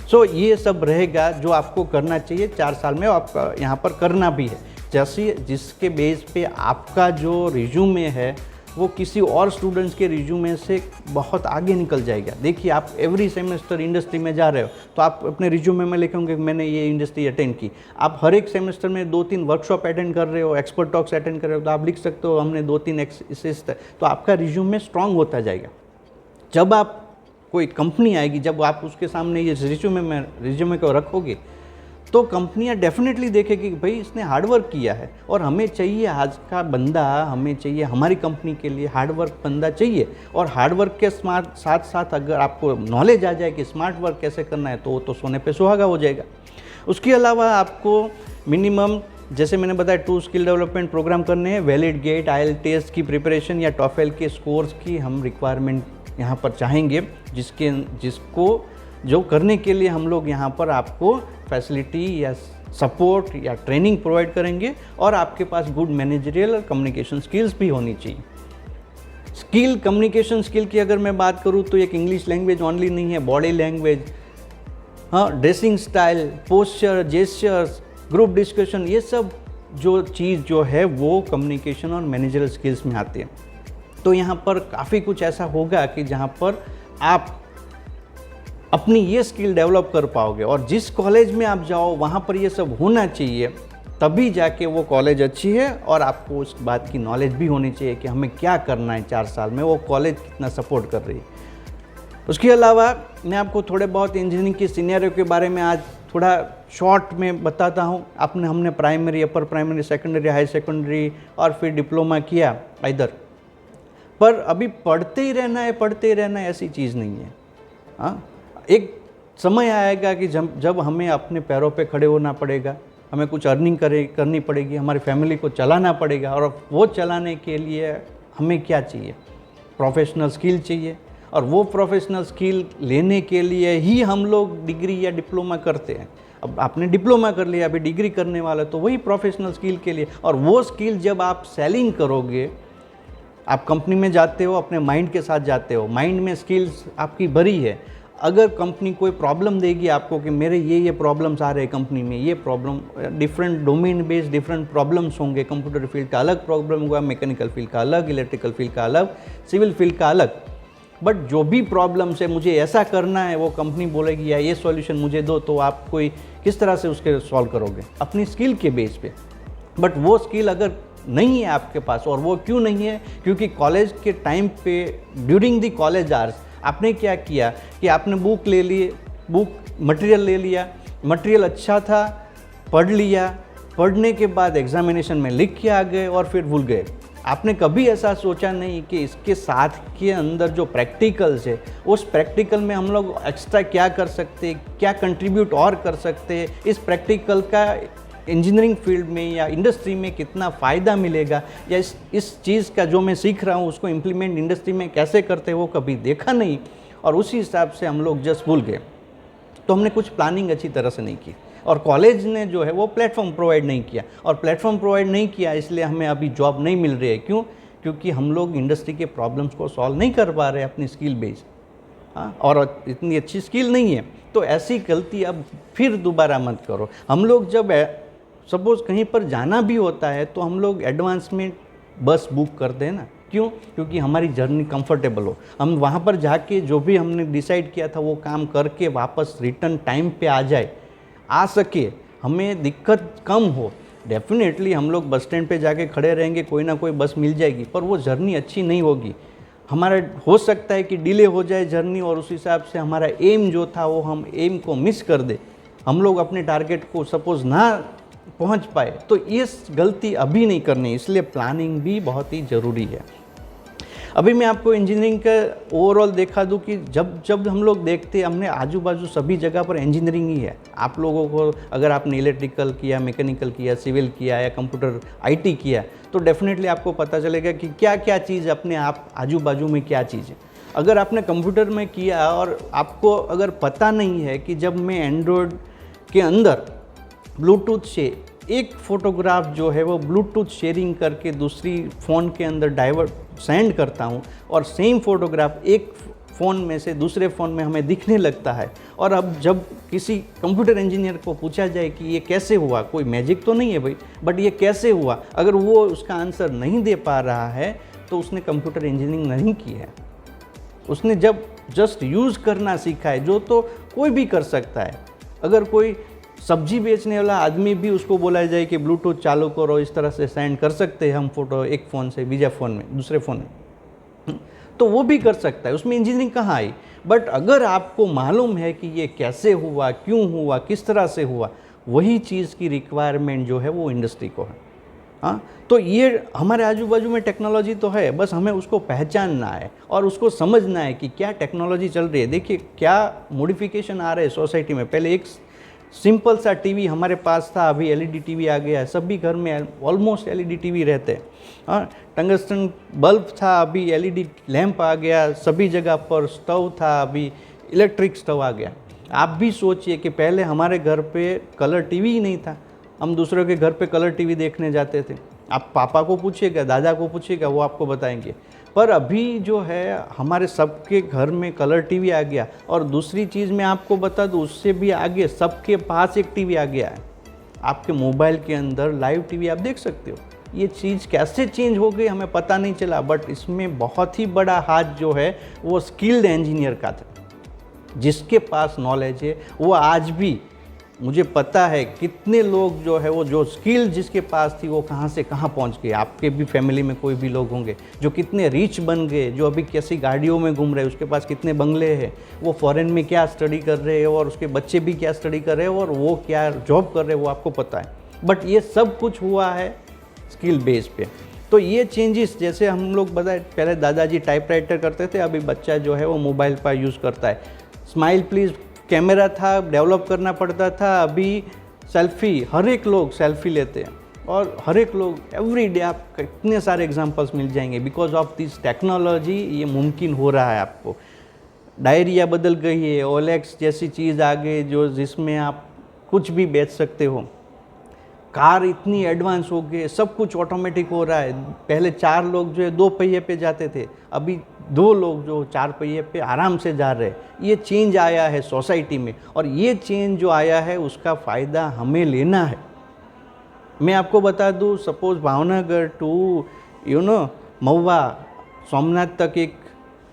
सो ये सब रहेगा जो आपको करना चाहिए 4 साल में, आपका यहाँ पर करना भी है। जैसे जिसके बेस पे आपका जो रिज्यूमे है वो किसी और स्टूडेंट्स के रिज्यूमे से बहुत आगे निकल जाएगा। देखिए, आप एवरी सेमेस्टर इंडस्ट्री में जा रहे हो तो आप अपने रिज्यूमे में लिखेंगे मैंने ये इंडस्ट्री अटेंड की। आप हर एक सेमेस्टर में 2-3 वर्कशॉप अटेंड कर रहे हो, एक्सपर्ट टॉक्स अटेंड कर रहे हो, तो आप लिख सकते हो हमने 2-3 एक्सेस, तो आपका रिज्यूमे स्ट्रांग होता जाएगा। जब आप कोई कंपनी आएगी, जब आप उसके सामने ये रिज्यूमे को रखोगे तो कंपनियां डेफिनेटली देखेगी कि भाई इसने हार्डवर्क किया है। और हमें चाहिए आज का बंदा, हमें चाहिए हमारी कंपनी के लिए हार्डवर्क बंदा चाहिए। और हार्डवर्क के साथ साथ अगर आपको नॉलेज आ जाए कि स्मार्ट वर्क कैसे करना है तो वो तो सोने पे सुहागा हो जाएगा। उसके अलावा आपको मिनिमम, जैसे मैंने बताया, 2 स्किल डेवलपमेंट प्रोग्राम करने हैं। वैलिड गेट, IELTS की प्रिपरेशन या TOEFL के स्कोर्स की हम रिक्वायरमेंट यहाँ पर चाहेंगे, जिसको जो करने के लिए हम लोग यहाँ पर आपको फैसिलिटी या सपोर्ट या ट्रेनिंग प्रोवाइड करेंगे। और आपके पास गुड मैनेजरियल और कम्युनिकेशन स्किल्स भी होनी चाहिए। कम्युनिकेशन स्किल की अगर मैं बात करूँ तो एक इंग्लिश लैंग्वेज ओनली नहीं है, बॉडी लैंग्वेज, हाँ, dressing style, posture, gestures, group discussion, ये सब जो चीज़ जो है वो कम्युनिकेशन और मैनेजरल स्किल्स में आती है। तो यहाँ पर काफ़ी कुछ ऐसा होगा कि जहाँ पर आप अपनी ये स्किल डेवलप कर पाओगे, और जिस कॉलेज में आप जाओ वहाँ पर ये सब होना चाहिए, तभी जाके वो कॉलेज अच्छी है। और आपको उस बात की नॉलेज भी होनी चाहिए कि हमें क्या करना है 4 साल में, वो कॉलेज कितना सपोर्ट कर रही है। उसके अलावा मैं आपको थोड़े बहुत इंजीनियरिंग की सिनेरियो के बारे में आज थोड़ा शॉर्ट में बताता हूँ। हमने primary, upper primary, secondary, high secondary और फिर डिप्लोमा किया इधर, पर अभी पढ़ते ही रहना है ऐसी चीज़ नहीं है। हाँ, एक समय आएगा कि जब हमें अपने पैरों पे खड़े होना पड़ेगा, हमें कुछ अर्निंग करनी पड़ेगी, हमारी फैमिली को चलाना पड़ेगा। और वो चलाने के लिए हमें क्या चाहिए? प्रोफेशनल स्किल चाहिए। और वो प्रोफेशनल स्किल लेने के लिए ही हम लोग डिग्री या डिप्लोमा करते हैं। अब आपने डिप्लोमा कर लिया, अभी डिग्री करने वाला, तो वही प्रोफेशनल स्किल के लिए। और वो स्किल जब आप सेलिंग करोगे, आप कंपनी में जाते हो, अपने माइंड के साथ जाते हो, माइंड में स्किल्स आपकी भरी है। अगर कंपनी कोई प्रॉब्लम देगी आपको कि मेरे ये प्रॉब्लम्स आ रहे हैं कंपनी में, ये problem, different domain based different problems होंगे। कंप्यूटर फील्ड का अलग प्रॉब्लम होगा, मैकेनिकल फील्ड का अलग, इलेक्ट्रिकल फील्ड का अलग, सिविल फील्ड का अलग। बट जो भी प्रॉब्लम्स है, मुझे ऐसा करना है, वो कंपनी बोलेगी या ये सॉल्यूशन मुझे दो, तो आप कोई किस तरह से उसके सॉल्व करोगे? अपनी स्किल के बेस पे। बट वो स्किल अगर नहीं है आपके पास, और वो क्यों नहीं है? क्योंकि कॉलेज के टाइम पे ड्यूरिंग द कॉलेज आवर्स आपने क्या किया कि आपने बुक ले ली, मटेरियल ले लिया, मटेरियल अच्छा था, पढ़ लिया, पढ़ने के बाद एग्जामिनेशन में लिख के आ गए और फिर भूल गए। आपने कभी ऐसा सोचा नहीं कि इसके साथ के अंदर जो प्रैक्टिकल्स है, उस प्रैक्टिकल में हम लोग एक्स्ट्रा क्या कर सकते हैं, क्या कंट्रीब्यूट और कर सकते हैं, इस प्रैक्टिकल का इंजीनियरिंग फील्ड में या इंडस्ट्री में कितना फ़ायदा मिलेगा, या इस चीज़ का जो मैं सीख रहा हूँ उसको इम्प्लीमेंट इंडस्ट्री में कैसे करते हैं, वो कभी देखा नहीं। और उसी हिसाब से हम लोग जस्ट भूल गए। तो हमने कुछ प्लानिंग अच्छी तरह से नहीं की, और कॉलेज ने जो है वो प्लेटफॉर्म प्रोवाइड नहीं किया। और प्लेटफॉर्म प्रोवाइड नहीं किया इसलिए हमें अभी जॉब नहीं मिल रही है। क्यों? क्योंकि हम लोग इंडस्ट्री के प्रॉब्लम्स को सॉल्व नहीं कर पा रहे अपनी स्किल बेस। हाँ, और इतनी अच्छी स्किल नहीं है। तो ऐसी गलती अब फिर दोबारा मत करो। हम लोग जब सपोज़ कहीं पर जाना भी होता है तो हम लोग एडवांस में बस बुक करते हैं ना। क्यों? क्योंकि हमारी जर्नी कंफर्टेबल हो, हम वहाँ पर जाके जो भी हमने डिसाइड किया था वो काम करके वापस रिटर्न टाइम पे आ सके, हमें दिक्कत कम हो। डेफिनेटली हम लोग बस स्टैंड पे जाके खड़े रहेंगे, कोई ना कोई बस मिल जाएगी, पर वो जर्नी अच्छी नहीं होगी। हमारा हो सकता है कि डिले हो जाए जर्नी, और उस हिसाब से हमारा एम जो था वो हम एम को मिस कर दे, हम लोग अपने टारगेट को सपोज़ ना पहुंच पाए। तो ये गलती अभी नहीं करनी, इसलिए प्लानिंग भी बहुत ही ज़रूरी है। अभी मैं आपको इंजीनियरिंग का ओवरऑल देखा दूं कि जब हम लोग देखते हैं, हमने आजू बाजू सभी जगह पर इंजीनियरिंग ही है। आप लोगों को अगर आपने इलेक्ट्रिकल किया, मैकेनिकल किया, सिविल किया या कंप्यूटर आईटी किया, तो डेफिनेटली आपको पता चलेगा कि क्या क्या चीज़ अपने आप आजू बाजू में क्या चीज़ है। अगर आपने कंप्यूटर में किया और आपको अगर पता नहीं है कि जब मैं एंड्रॉयड के अंदर ब्लूटूथ से एक फ़ोटोग्राफ जो है वो ब्लूटूथ शेयरिंग करके दूसरी फ़ोन के अंदर सेंड करता हूँ, और सेम फ़ोटोग्राफ एक फ़ोन में से दूसरे फ़ोन में हमें दिखने लगता है। और अब जब किसी कंप्यूटर इंजीनियर को पूछा जाए कि ये कैसे हुआ, कोई मैजिक तो नहीं है भाई, बट ये कैसे हुआ, अगर वो उसका आंसर नहीं दे पा रहा है तो उसने कंप्यूटर इंजीनियरिंग नहीं की है। उसने जब जस्ट यूज़ करना सीखा है, जो तो कोई भी कर सकता है। अगर कोई सब्जी बेचने वाला आदमी भी उसको बोला जाए कि ब्लूटूथ चालू करो, इस तरह से सेंड कर सकते हैं हम फ़ोटो एक फ़ोन से दूसरे फ़ोन में, तो वो भी कर सकता है। उसमें इंजीनियरिंग कहाँ आई? बट अगर आपको मालूम है कि ये कैसे हुआ, क्यों हुआ, किस तरह से हुआ, वही चीज़ की रिक्वायरमेंट जो है वो इंडस्ट्री को है। हाँ, तो ये हमारे आजू बाजू में टेक्नोलॉजी तो है, बस हमें उसको पहचानना है और उसको समझना है कि क्या टेक्नोलॉजी चल रही है। देखिए क्या मॉडिफिकेशन आ रहे हैं सोसाइटी में। पहले एक सिंपल सा टीवी हमारे पास था, अभी एलईडी टीवी आ गया है, सभी घर में ऑलमोस्ट एलईडी टीवी रहते हैं। हाँ, टंगस्टन बल्ब था, अभी एलईडी लैंप आ गया, सभी जगह पर स्टोव था, अभी इलेक्ट्रिक स्टोव आ गया। आप भी सोचिए कि पहले हमारे घर पे कलर टीवी ही नहीं था, हम दूसरों के घर पे कलर टीवी देखने जाते थे। आप पापा को पूछिएगा, दादा को पूछिएगा, वो आपको बताएंगे। पर अभी जो है हमारे सबके घर में कलर टीवी आ गया। और दूसरी चीज़ मैं आपको बता दूँ, उससे भी आगे सबके पास एक टीवी आ गया है। आपके मोबाइल के अंदर लाइव टीवी आप देख सकते हो। ये चीज़ कैसे चेंज हो गई हमें पता नहीं चला, बट इसमें बहुत ही बड़ा हाथ जो है वो स्किल्ड इंजीनियर का था, जिसके पास नॉलेज है। वो आज भी मुझे पता है कितने लोग जो है वो जो स्किल जिसके पास थी वो कहाँ से कहाँ पहुँच गए। आपके भी फैमिली में कोई भी लोग होंगे जो कितने रिच बन गए, जो अभी कैसी गाड़ियों में घूम रहे हैं, उसके पास कितने बंगले हैं, वो फॉरेन में क्या स्टडी कर रहे हैं और उसके बच्चे भी क्या स्टडी कर रहे हैं और वो क्या जॉब कर रहे हैं वो आपको पता है। बट ये सब कुछ हुआ है स्किल बेस पे। तो ये चेंजेस, जैसे हम लोग बताए पहले दादाजी टाइपराइटर करते थे, अभी बच्चा जो है वो मोबाइल पर यूज़ करता है। स्माइल प्लीज़ कैमरा था, डेवलप करना पड़ता था, अभी सेल्फ़ी, हर एक लोग सेल्फ़ी लेते हैं और हर एक लोग एवरी डे, आप कितने सारे एग्जांपल्स मिल जाएंगे। बिकॉज ऑफ दिस टेक्नोलॉजी ये मुमकिन हो रहा है आपको। डायरिया बदल गई है, ओलेक्स जैसी चीज़ आ गई जो जिसमें आप कुछ भी बेच सकते हो। कार इतनी एडवांस हो गई, सब कुछ ऑटोमेटिक हो रहा है। पहले 4 लोग जो है 2 पहिए पे जाते थे, अभी 2 लोग जो 4 पहिए पे आराम से जा रहे हैं। ये चेंज आया है सोसाइटी में और ये चेंज जो आया है उसका फ़ायदा हमें लेना है। मैं आपको बता दूँ, सपोज़ भावनगर टू महुआ सोमनाथ तक एक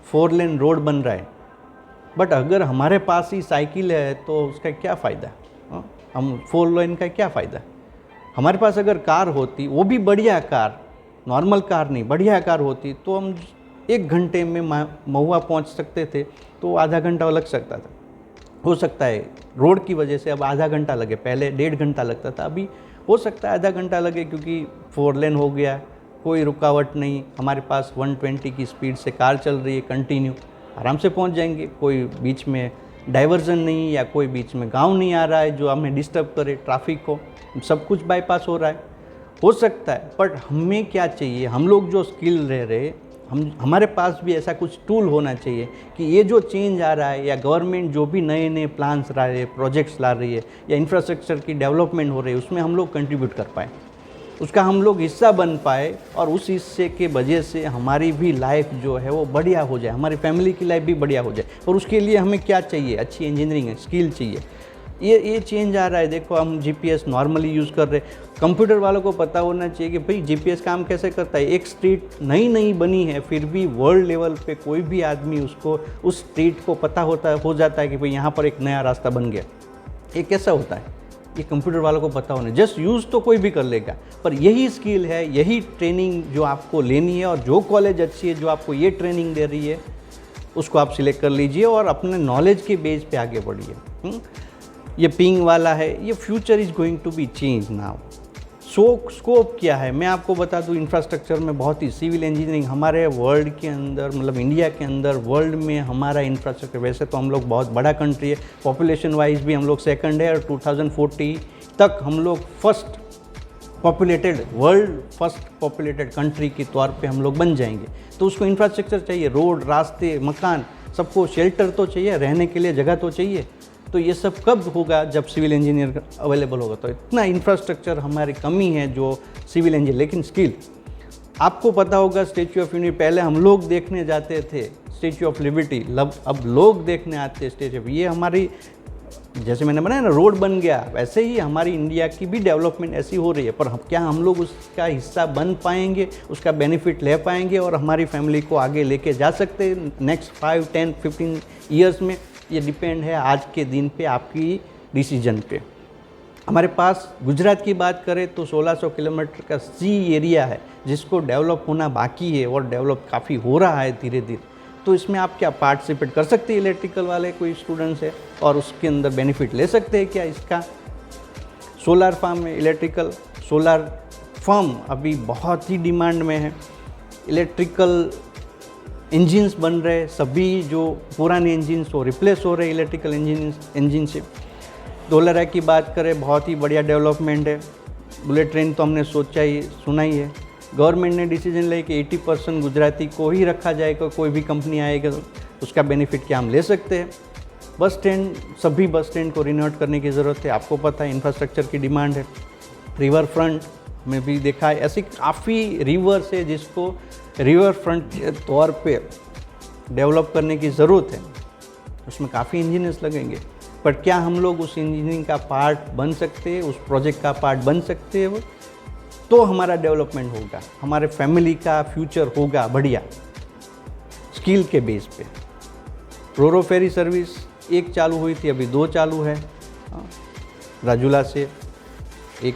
4 लेन रोड बन रहा है, बट अगर हमारे पास ही साइकिल है तो उसका क्या फ़ायदा? हम 4 लेन का क्या फ़ायदा? हमारे पास अगर कार होती, वो भी बढ़िया कार, नॉर्मल कार नहीं, बढ़िया कार होती, तो हम 1 घंटे में महुआ पहुंच सकते थे। तो आधा घंटा लग सकता था, हो सकता है रोड की वजह से अब आधा घंटा लगे, पहले 1.5 घंटा लगता था, अभी हो सकता है आधा घंटा लगे, क्योंकि 4 लेन हो गया, कोई रुकावट नहीं। हमारे पास 120 की स्पीड से कार चल रही है कंटिन्यू, आराम से पहुंच जाएंगे। कोई बीच में डाइवर्जन नहीं या कोई बीच में गांव नहीं आ रहा है जो हमें डिस्टर्ब करे ट्रैफिक को, सब कुछ बाईपास हो रहा है। हो सकता है, बट हमें क्या चाहिए, हम लोग जो स्किल रह रहे, हमारे पास भी ऐसा कुछ टूल होना चाहिए कि ये जो चेंज आ रहा है या गवर्नमेंट जो भी नए नए प्लान्स ला रही है, प्रोजेक्ट्स ला रही है या इंफ्रास्ट्रक्चर की डेवलपमेंट हो रही है, उसमें हम लोग कंट्रीब्यूट कर पाएँ, उसका हम लोग हिस्सा बन पाए और उस हिस्से के वजह से हमारी भी लाइफ जो है वो बढ़िया हो जाए, हमारी फैमिली की लाइफ भी बढ़िया हो जाए। और उसके लिए हमें क्या चाहिए? अच्छी इंजीनियरिंग स्किल चाहिए। ये चेंज आ रहा है। देखो, हम जीपीएस नॉर्मली यूज़ कर रहे हैं, कंप्यूटर वालों को पता होना चाहिए कि भाई जीपीएस काम कैसे करता है। एक स्ट्रीट नई बनी है, फिर भी वर्ल्ड लेवल पे कोई भी आदमी उसको उस स्ट्रीट को पता हो जाता है कि भाई यहाँ पर एक नया रास्ता बन गया। ये कैसा होता है? ये कंप्यूटर वालों को पता होना। जस्ट यूज़ तो कोई भी कर लेगा, पर यही स्किल है, यही ट्रेनिंग जो आपको लेनी है, और जो कॉलेज अच्छी है जो आपको ये ट्रेनिंग दे रही है उसको आप सिलेक्ट कर लीजिए और अपने नॉलेज के बेस पे आगे बढ़िए। ये पिंग वाला है, ये future is going to be change now. Scope क्या है मैं आपको बता दूं। इंफ्रास्ट्रक्चर में बहुत ही सिविल इंजीनियरिंग हमारे वर्ल्ड के अंदर, मतलब इंडिया के अंदर, वर्ल्ड में हमारा इंफ्रास्ट्रक्चर, वैसे तो हम लोग बहुत बड़ा कंट्री है, पॉपुलेशन वाइज भी हम लोग सेकंड है, और 2040 तक हम लोग वर्ल्ड फर्स्ट पॉपुलेटेड कंट्री के तौर पे हम लोग बन जाएंगे। तो उसको इंफ्रास्ट्रक्चर चाहिए, रोड, रास्ते, मकान, सबको शेल्टर तो चाहिए, रहने के लिए जगह तो चाहिए। तो ये सब कब होगा? जब सिविल इंजीनियर अवेलेबल होगा। तो इतना इंफ्रास्ट्रक्चर हमारी कमी है जो सिविल इंजीनियर। लेकिन स्किल, आपको पता होगा स्टैच्यू ऑफ यूनिटी पहले हम लोग देखने जाते थे, स्टैच्यू ऑफ लिबर्टी, अब लोग देखने आते हैं स्टैच्यू ऑफ। ये हमारी, जैसे मैंने बनाया ना, रोड बन गया, वैसे ही हमारी इंडिया की भी डेवलपमेंट ऐसी हो रही है। पर क्या हम लोग उसका हिस्सा बन पाएंगे, उसका बेनिफिट ले पाएंगे और हमारी फैमिली को आगे लेके जा सकते हैं नेक्स्ट 5, 10, 15 ईयर्स में? ये डिपेंड है आज के दिन पे आपकी डिसीजन पे। हमारे पास गुजरात की बात करें तो 1600 किलोमीटर का सी एरिया है जिसको डेवलप होना बाकी है, और डेवलप काफ़ी हो रहा है धीरे धीरे। तो इसमें आप क्या पार्टिसिपेट कर सकते हैं? इलेक्ट्रिकल वाले कोई स्टूडेंट्स है और उसके अंदर बेनिफिट ले सकते हैं क्या इसका? सोलर फार्म में, इलेक्ट्रिकल सोलर फार्म अभी बहुत ही डिमांड में है। इलेक्ट्रिकल इंजिन्स बन रहे, सभी जो पुराने इंजिन्स वो रिप्लेस हो रहे इलेक्ट्रिकल इंजिन से। डोलर की बात करें, बहुत ही बढ़िया डेवलपमेंट है। बुलेट ट्रेन तो हमने सुना ही है। गवर्नमेंट ने डिसीजन लिया कि 80% गुजराती को ही रखा जाएगा, कोई भी कंपनी आएगा तो उसका बेनिफिट क्या हम ले सकते हैं। बस स्टैंड, सभी बस स्टैंड को रिनोवेट करने की ज़रूरत है। आपको पता है इंफ्रास्ट्रक्चर की डिमांड है। रिवर फ्रंट में भी देखा है, ऐसी काफ़ी रिवर्स है जिसको रिवर फ्रंट के तौर पे डेवलप करने की ज़रूरत है। उसमें काफ़ी इंजीनियर्स लगेंगे। पर क्या हम लोग उस इंजीनियरिंग का पार्ट बन सकते हैं, उस प्रोजेक्ट का पार्ट बन सकते हैं, वो तो हमारा डेवलपमेंट होगा, हमारे फैमिली का फ्यूचर होगा बढ़िया स्किल के बेस पे। रोरो फेरी सर्विस एक चालू हुई थी, अभी 2 चालू है, राजूला से, एक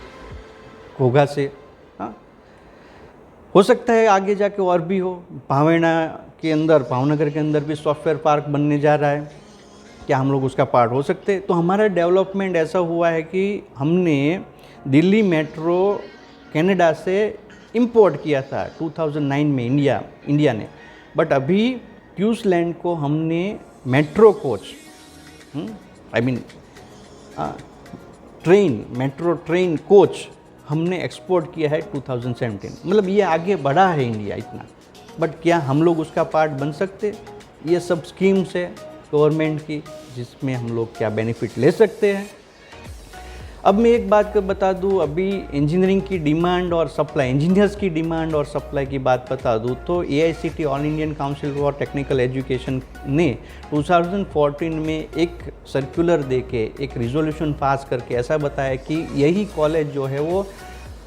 घोघा से। हाँ, हो सकता है आगे जाके और भी हो। भावनगर के अंदर भी सॉफ्टवेयर पार्क बनने जा रहा है, क्या हम लोग उसका पार्ट हो सकते हैं? तो हमारा डेवलपमेंट ऐसा हुआ है कि हमने दिल्ली मेट्रो कनाडा से इंपोर्ट किया था 2009 में इंडिया ने, बट अभी क्यूसलैंड को हमने metro coach metro train coach हमने एक्सपोर्ट किया है 2017। मतलब ये आगे बढ़ा है इंडिया इतना, बट क्या हम लोग उसका पार्ट बन सकते? ये सब स्कीम्स है गवर्नमेंट की जिसमें हम लोग क्या बेनिफिट ले सकते हैं। अब मैं एक बात को बता दूं, अभी इंजीनियरिंग की डिमांड और सप्लाई, इंजीनियर्स की डिमांड और सप्लाई की बात बता दूं तो AICTE all Indian council for technical education ने 2014 में एक सर्कुलर देके एक रिजोल्यूशन पास करके ऐसा बताया कि यही कॉलेज जो है वो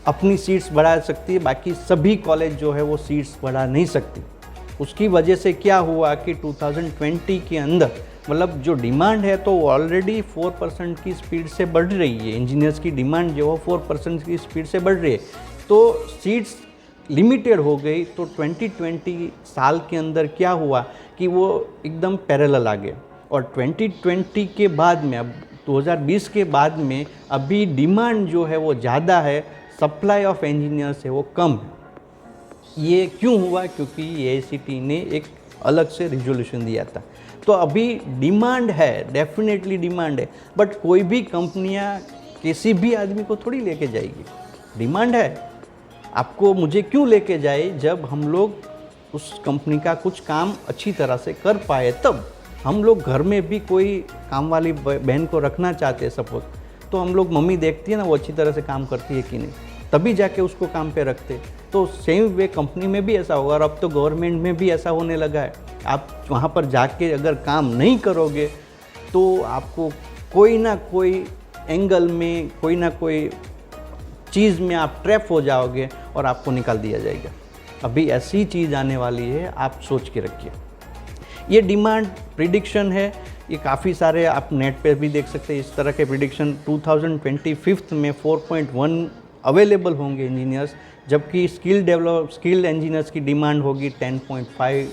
अपनी सीट्स बढ़ा सकती है, बाकी सभी कॉलेज जो है वो सीट्स बढ़ा नहीं सकती। उसकी वजह से क्या हुआ कि 2020 के अंदर मतलब जो डिमांड है तो ऑलरेडी 4% की स्पीड से बढ़ रही है, इंजीनियर्स की डिमांड जो है 4% की स्पीड से बढ़ रही है, तो सीट्स लिमिटेड हो गई। तो 2020 साल के अंदर क्या हुआ कि वो एकदम पैरेलल आ गए, और 2020 के बाद में, अब 2020 के बाद में अभी डिमांड जो है वो ज़्यादा है, सप्लाई ऑफ इंजीनियर्स है वो कम है। ये क्यों हुआ? क्योंकि AICTE ने एक अलग से रिजोल्यूशन दिया था। तो अभी डिमांड है, डेफिनेटली डिमांड है, बट कोई भी कंपनियां किसी भी आदमी को थोड़ी लेके जाएगी। डिमांड है, आपको मुझे क्यों लेके जाए जब हम लोग उस कंपनी का कुछ काम अच्छी तरह से कर पाए। तब हम लोग घर में भी कोई काम वाली बहन को रखना चाहते हैं सपोज, तो हम लोग मम्मी देखती है ना वो अच्छी तरह से काम करती है कि नहीं, तभी जाके उसको काम पे रखते। तो सेम वे कंपनी में भी ऐसा होगा, और अब तो गवर्नमेंट में भी ऐसा होने लगा है। आप वहाँ पर जाके अगर काम नहीं करोगे तो आपको कोई ना कोई एंगल में, कोई ना कोई चीज़ में आप ट्रैप हो जाओगे और आपको निकाल दिया जाएगा। अभी ऐसी चीज़ आने वाली है, आप सोच के रखिए। ये डिमांड प्रिडिक्शन है, ये काफ़ी सारे आप नेट पे भी देख सकते हैं इस तरह के प्रिडिक्शन। 2025 में 4.1 अवेलेबल होंगे इंजीनियर्स, जबकि स्किल्ड इंजीनियर्स की डिमांड होगी 10.5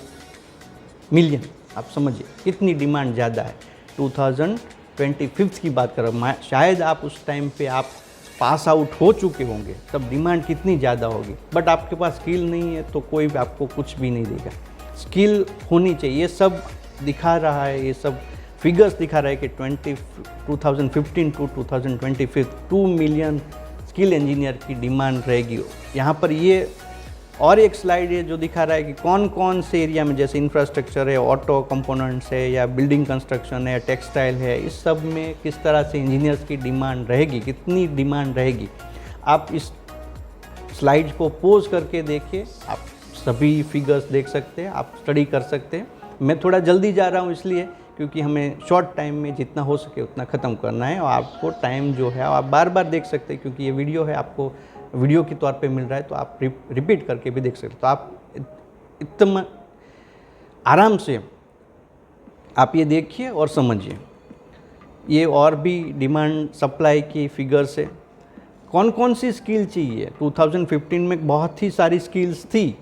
मिलियन। आप समझिए कितनी डिमांड ज़्यादा है। 2025 की बात कर रहा हूँ, शायद आप उस टाइम पे आप पास आउट हो चुके होंगे, तब डिमांड कितनी ज़्यादा होगी। बट आपके पास स्किल नहीं है तो कोई भी आपको कुछ भी नहीं देगा। स्किल होनी चाहिए। ये सब दिखा रहा है, ये सब फिगर्स दिखा रहा है कि 2015 टू 2025 2 मिलियन स्किल इंजीनियर की डिमांड रहेगी। यहाँ पर ये और एक स्लाइड है जो दिखा रहा है कि कौन कौन से एरिया में, जैसे इंफ्रास्ट्रक्चर है, ऑटो कंपोनेंट्स है, या बिल्डिंग कंस्ट्रक्शन है, टेक्सटाइल है, इस सब में किस तरह से इंजीनियर्स की डिमांड रहेगी, कितनी डिमांड रहेगी। आप इस स्लाइड को पोज करके देखिए, आप सभी फिगर्स देख सकते हैं, आप स्टडी कर सकते हैं। मैं थोड़ा जल्दी जा रहा हूँ इसलिए क्योंकि हमें शॉर्ट टाइम में जितना हो सके उतना ख़त्म करना है, और आपको टाइम जो है आप बार बार देख सकते हैं, क्योंकि ये वीडियो है, आपको वीडियो के तौर पे मिल रहा है, तो आप रिपीट करके भी देख सकते हैं। तो आप इतना आराम से आप ये देखिए और समझिए। ये और भी डिमांड सप्लाई की फिगर्स है, कौन कौन सी स्किल चाहिए। 2015 में बहुत ही सारी स्किल्स थी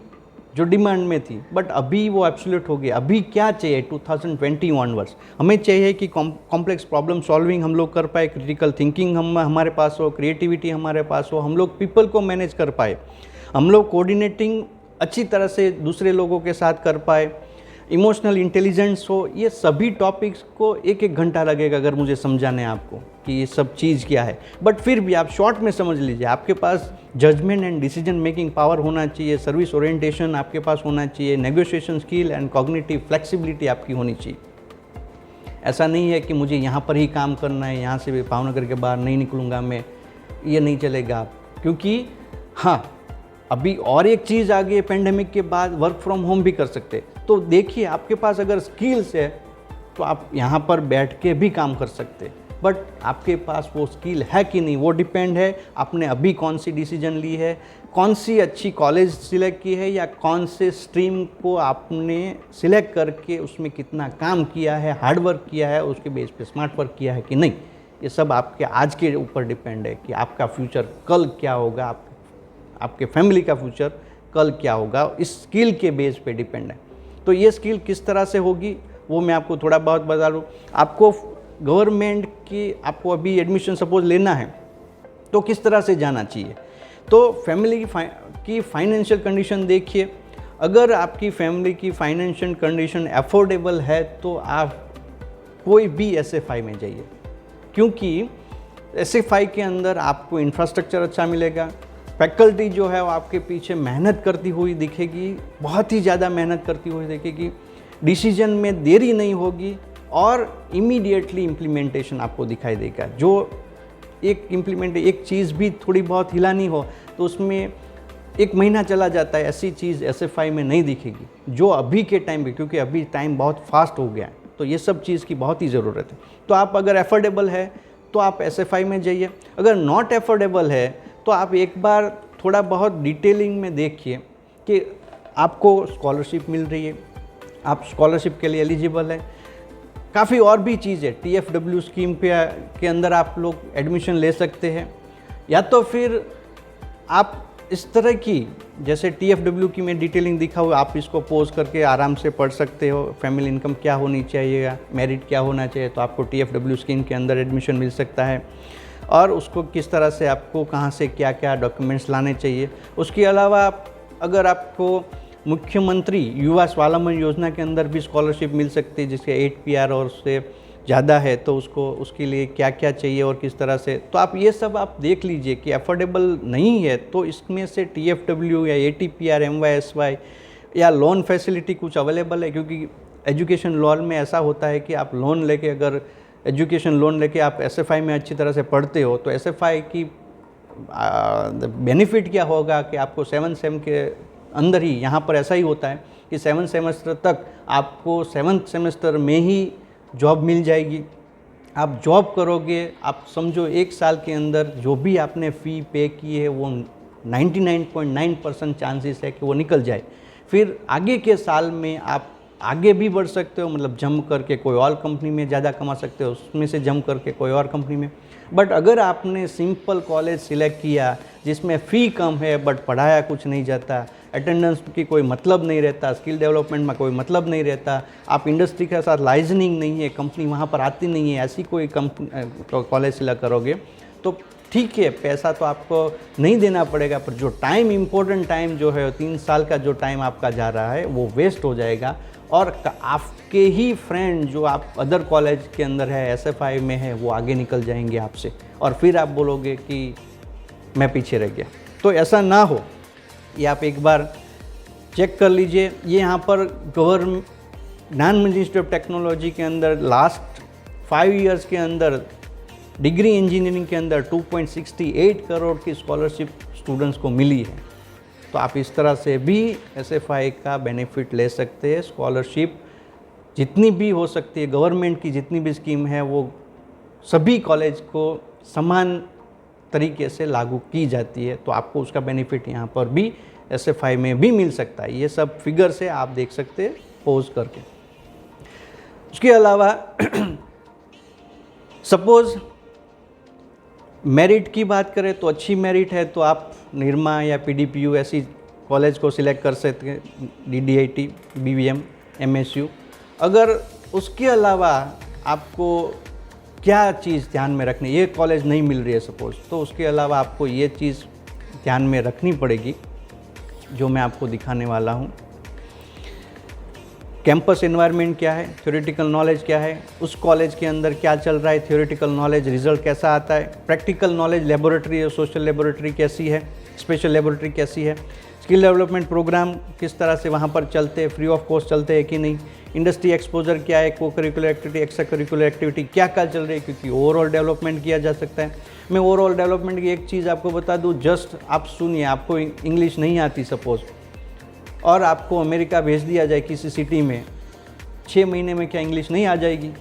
जो डिमांड में थी, बट अभी वो एब्सोल्यूट हो गया। अभी क्या चाहिए 2020 ऑनवर्ड्स, हमें चाहिए कि कॉम्प्लेक्स प्रॉब्लम सॉल्विंग हम लोग कर पाए, क्रिटिकल थिंकिंग हमारे पास हो, क्रिएटिविटी हमारे पास हो, हम लोग पीपल को मैनेज कर पाए, हम लोग कोऑर्डिनेटिंग अच्छी तरह से दूसरे लोगों के साथ कर पाए, इमोशनल इंटेलिजेंस हो। ये सभी टॉपिक्स को एक एक घंटा लगेगा अगर मुझे समझाने आपको कि ये सब चीज़ क्या है, बट फिर भी आप शॉर्ट में समझ लीजिए। आपके पास judgement and decision making power होना चाहिए, सर्विस ओरिएंटेशन आपके पास होना चाहिए, negotiation skill and cognitive flexibility आपकी होनी चाहिए। ऐसा नहीं है कि मुझे यहाँ पर ही काम करना है, यहाँ से भावनगर के बाहर नहीं निकलूँगा मैं, ये नहीं चलेगा आप। क्योंकि हाँ, अभी और एक चीज़ आ गई है, पेंडेमिक के बाद वर्क फ्रॉम होम भी कर सकते। तो देखिए आपके पास अगर स्किल्स है तो आप यहाँ पर बैठ के भी काम कर सकते हैं। बट आपके पास वो स्किल है कि नहीं, वो डिपेंड है आपने अभी कौन सी डिसीजन ली है, कौन सी अच्छी कॉलेज सिलेक्ट की है, या कौन से स्ट्रीम को आपने सिलेक्ट करके उसमें कितना काम किया है, हार्ड वर्क किया है, उसके बेस पे स्मार्ट वर्क किया है कि नहीं। ये सब आपके आज के ऊपर डिपेंड है कि आपका फ्यूचर कल क्या होगा, आपके फैमिली का फ्यूचर कल क्या होगा, इस स्किल के बेस पे डिपेंड है। तो ये स्किल किस तरह से होगी वो मैं आपको थोड़ा बहुत बता दूँ। आपको गवर्नमेंट की आपको अभी एडमिशन सपोज लेना है तो किस तरह से जाना चाहिए, तो फैमिली की फाइनेंशियल कंडीशन देखिए। अगर आपकी फैमिली की फाइनेंशियल कंडीशन अफोर्डेबल है तो आप कोई भी SFI में जाइए, क्योंकि SFI के अंदर आपको इंफ्रास्ट्रक्चर अच्छा मिलेगा, फैकल्टी जो है वो आपके पीछे मेहनत करती हुई दिखेगी, बहुत ही ज़्यादा मेहनत करती हुई दिखेगी, डिसीजन में देरी नहीं होगी और इमीडिएटली इम्प्लीमेंटेशन आपको दिखाई देगा। जो एक चीज़ भी थोड़ी बहुत हिलानी हो तो उसमें 1 महीना चला जाता है, ऐसी चीज़ SFI में नहीं दिखेगी जो अभी के टाइम पे, क्योंकि अभी टाइम बहुत फास्ट हो गया है, तो ये सब चीज़ की बहुत ही ज़रूरत है। तो आप अगर एफोर्डेबल है तो आप SFI में जाइए, अगर नॉट एफोर्डेबल है तो आप एक बार थोड़ा बहुत डिटेलिंग में देखिए कि आपको स्कॉलरशिप मिल रही है, आप स्कॉलरशिप के लिए एलिजिबल है। काफ़ी और भी चीज़ है, TFW स्कीम के अंदर आप लोग एडमिशन ले सकते हैं, या तो फिर आप इस तरह की जैसे TFW की मैं डिटेलिंग दिखा हुआ, आप इसको पोज करके आराम से पढ़ सकते हो। फैमिली इनकम क्या होनी चाहिए, मेरिट क्या होना चाहिए, तो आपको TFW स्कीम के अंदर एडमिशन मिल सकता है, और उसको किस तरह से आपको कहाँ से क्या क्या डॉक्यूमेंट्स लाने चाहिए। उसके अलावा अगर आपको मुख्यमंत्री युवा स्वावलंबन योजना के अंदर भी स्कॉलरशिप मिल सकती है, जिसके 8 PR और उससे ज़्यादा है, तो उसके लिए क्या क्या चाहिए और किस तरह से, तो आप ये सब आप देख लीजिए कि अफोर्डेबल नहीं है तो इसमें से TFW या ATPR MYSY या लोन फैसिलिटी कुछ अवेलेबल है। क्योंकि एजुकेशन लोन में ऐसा होता है कि आप लोन लेके, अगर एजुकेशन लोन लेके आप SFI में अच्छी तरह से पढ़ते हो तो SFI की बेनिफिट क्या होगा कि आपको 7 सेम के अंदर ही, यहाँ पर ऐसा ही होता है कि 7 सेमेस्टर तक आपको 7th सेमेस्टर में ही जॉब मिल जाएगी। आप जॉब करोगे, आप समझो 1 साल के अंदर जो भी आपने फ़ी पे की है वो 99.9% चांसेस है कि वो निकल जाए। फिर आगे के साल में आप आगे भी बढ़ सकते हो, मतलब जम करके कोई और कंपनी में ज़्यादा कमा सकते हो, उसमें से जम करके कोई और कंपनी में। बट अगर आपने सिंपल कॉलेज सिलेक्ट किया जिसमें फ़ी कम है बट पढ़ाया कुछ नहीं जाता, अटेंडेंस की कोई मतलब नहीं रहता, स्किल डेवलपमेंट में कोई मतलब नहीं रहता, आप इंडस्ट्री के साथ लाइजनिंग नहीं है, कंपनी वहाँ पर आती नहीं है, ऐसी कोई कंपनी कॉलेज सिलेक्ट करोगे तो ठीक है, पैसा तो आपको नहीं देना पड़ेगा, पर जो टाइम, इम्पोर्टेंट टाइम जो है 3 साल का जो टाइम आपका जा रहा है वो वेस्ट हो जाएगा। और आपके ही फ्रेंड जो आप अदर कॉलेज के अंदर है, SFI में है, वो आगे निकल जाएंगे आपसे, और फिर आप बोलोगे कि मैं पीछे रह गया। तो ऐसा ना हो, ये आप एक बार चेक कर लीजिए। ये यहाँ पर ज्ञान मंदिर इंस्टीट्यूट ऑफ टेक्नोलॉजी के अंदर लास्ट 5 ईयर्स के अंदर डिग्री इंजीनियरिंग के अंदर 2.68 करोड़ की स्कॉलरशिप स्टूडेंट्स को मिली है। तो आप इस तरह से भी SFI का बेनिफिट ले सकते हैं। स्कॉलरशिप जितनी भी हो सकती है, गवर्नमेंट की जितनी भी स्कीम है, वो सभी कॉलेज को समान तरीके से लागू की जाती है, तो आपको उसका बेनिफिट यहाँ पर भी SFI में भी मिल सकता है। ये सब फिगर से आप देख सकते हैं पोज करके। उसके अलावा सपोज मेरिट की बात करें तो अच्छी मेरिट है तो आप निरमा या PDPU ऐसी कॉलेज को सिलेक्ट कर सकते हैं, DDIT, BVM, MSU। अगर उसके अलावा आपको क्या चीज़ ध्यान में रखनी, ये कॉलेज नहीं मिल रही है सपोज, तो उसके अलावा आपको ये चीज़ ध्यान में रखनी पड़ेगी जो मैं आपको दिखाने वाला हूँ। कैंपस एनवायरनमेंट क्या है, थ्योरेटिकल नॉलेज क्या है, उस कॉलेज के अंदर क्या चल रहा है, थ्योरेटिकल नॉलेज रिजल्ट कैसा आता है, प्रैक्टिकल नॉलेज लेबोरेटरी और सोशल लेबोरेटरी कैसी है, स्पेशल लेबोरेटरी कैसी है, स्किल डेवलपमेंट प्रोग्राम किस तरह से वहाँ पर चलते हैं, फ्री ऑफ कॉस्ट चलते हैं कि नहीं, इंडस्ट्री एक्सपोजर क्या है, को curricular activity, extra curricular activity क्या क्या चल रही है, क्योंकि ओवरऑल डेवलपमेंट किया जा सकता है। मैं ओवरऑल डेवलपमेंट की एक चीज़ आपको बता दूँ, जस्ट आप सुनिए, आपको इंग्लिश नहीं आती सपोज़, और आपको अमेरिका भेज दिया जाए किसी सिटी में, 6 महीने में क्या इंग्लिश नहीं आ जाएगी?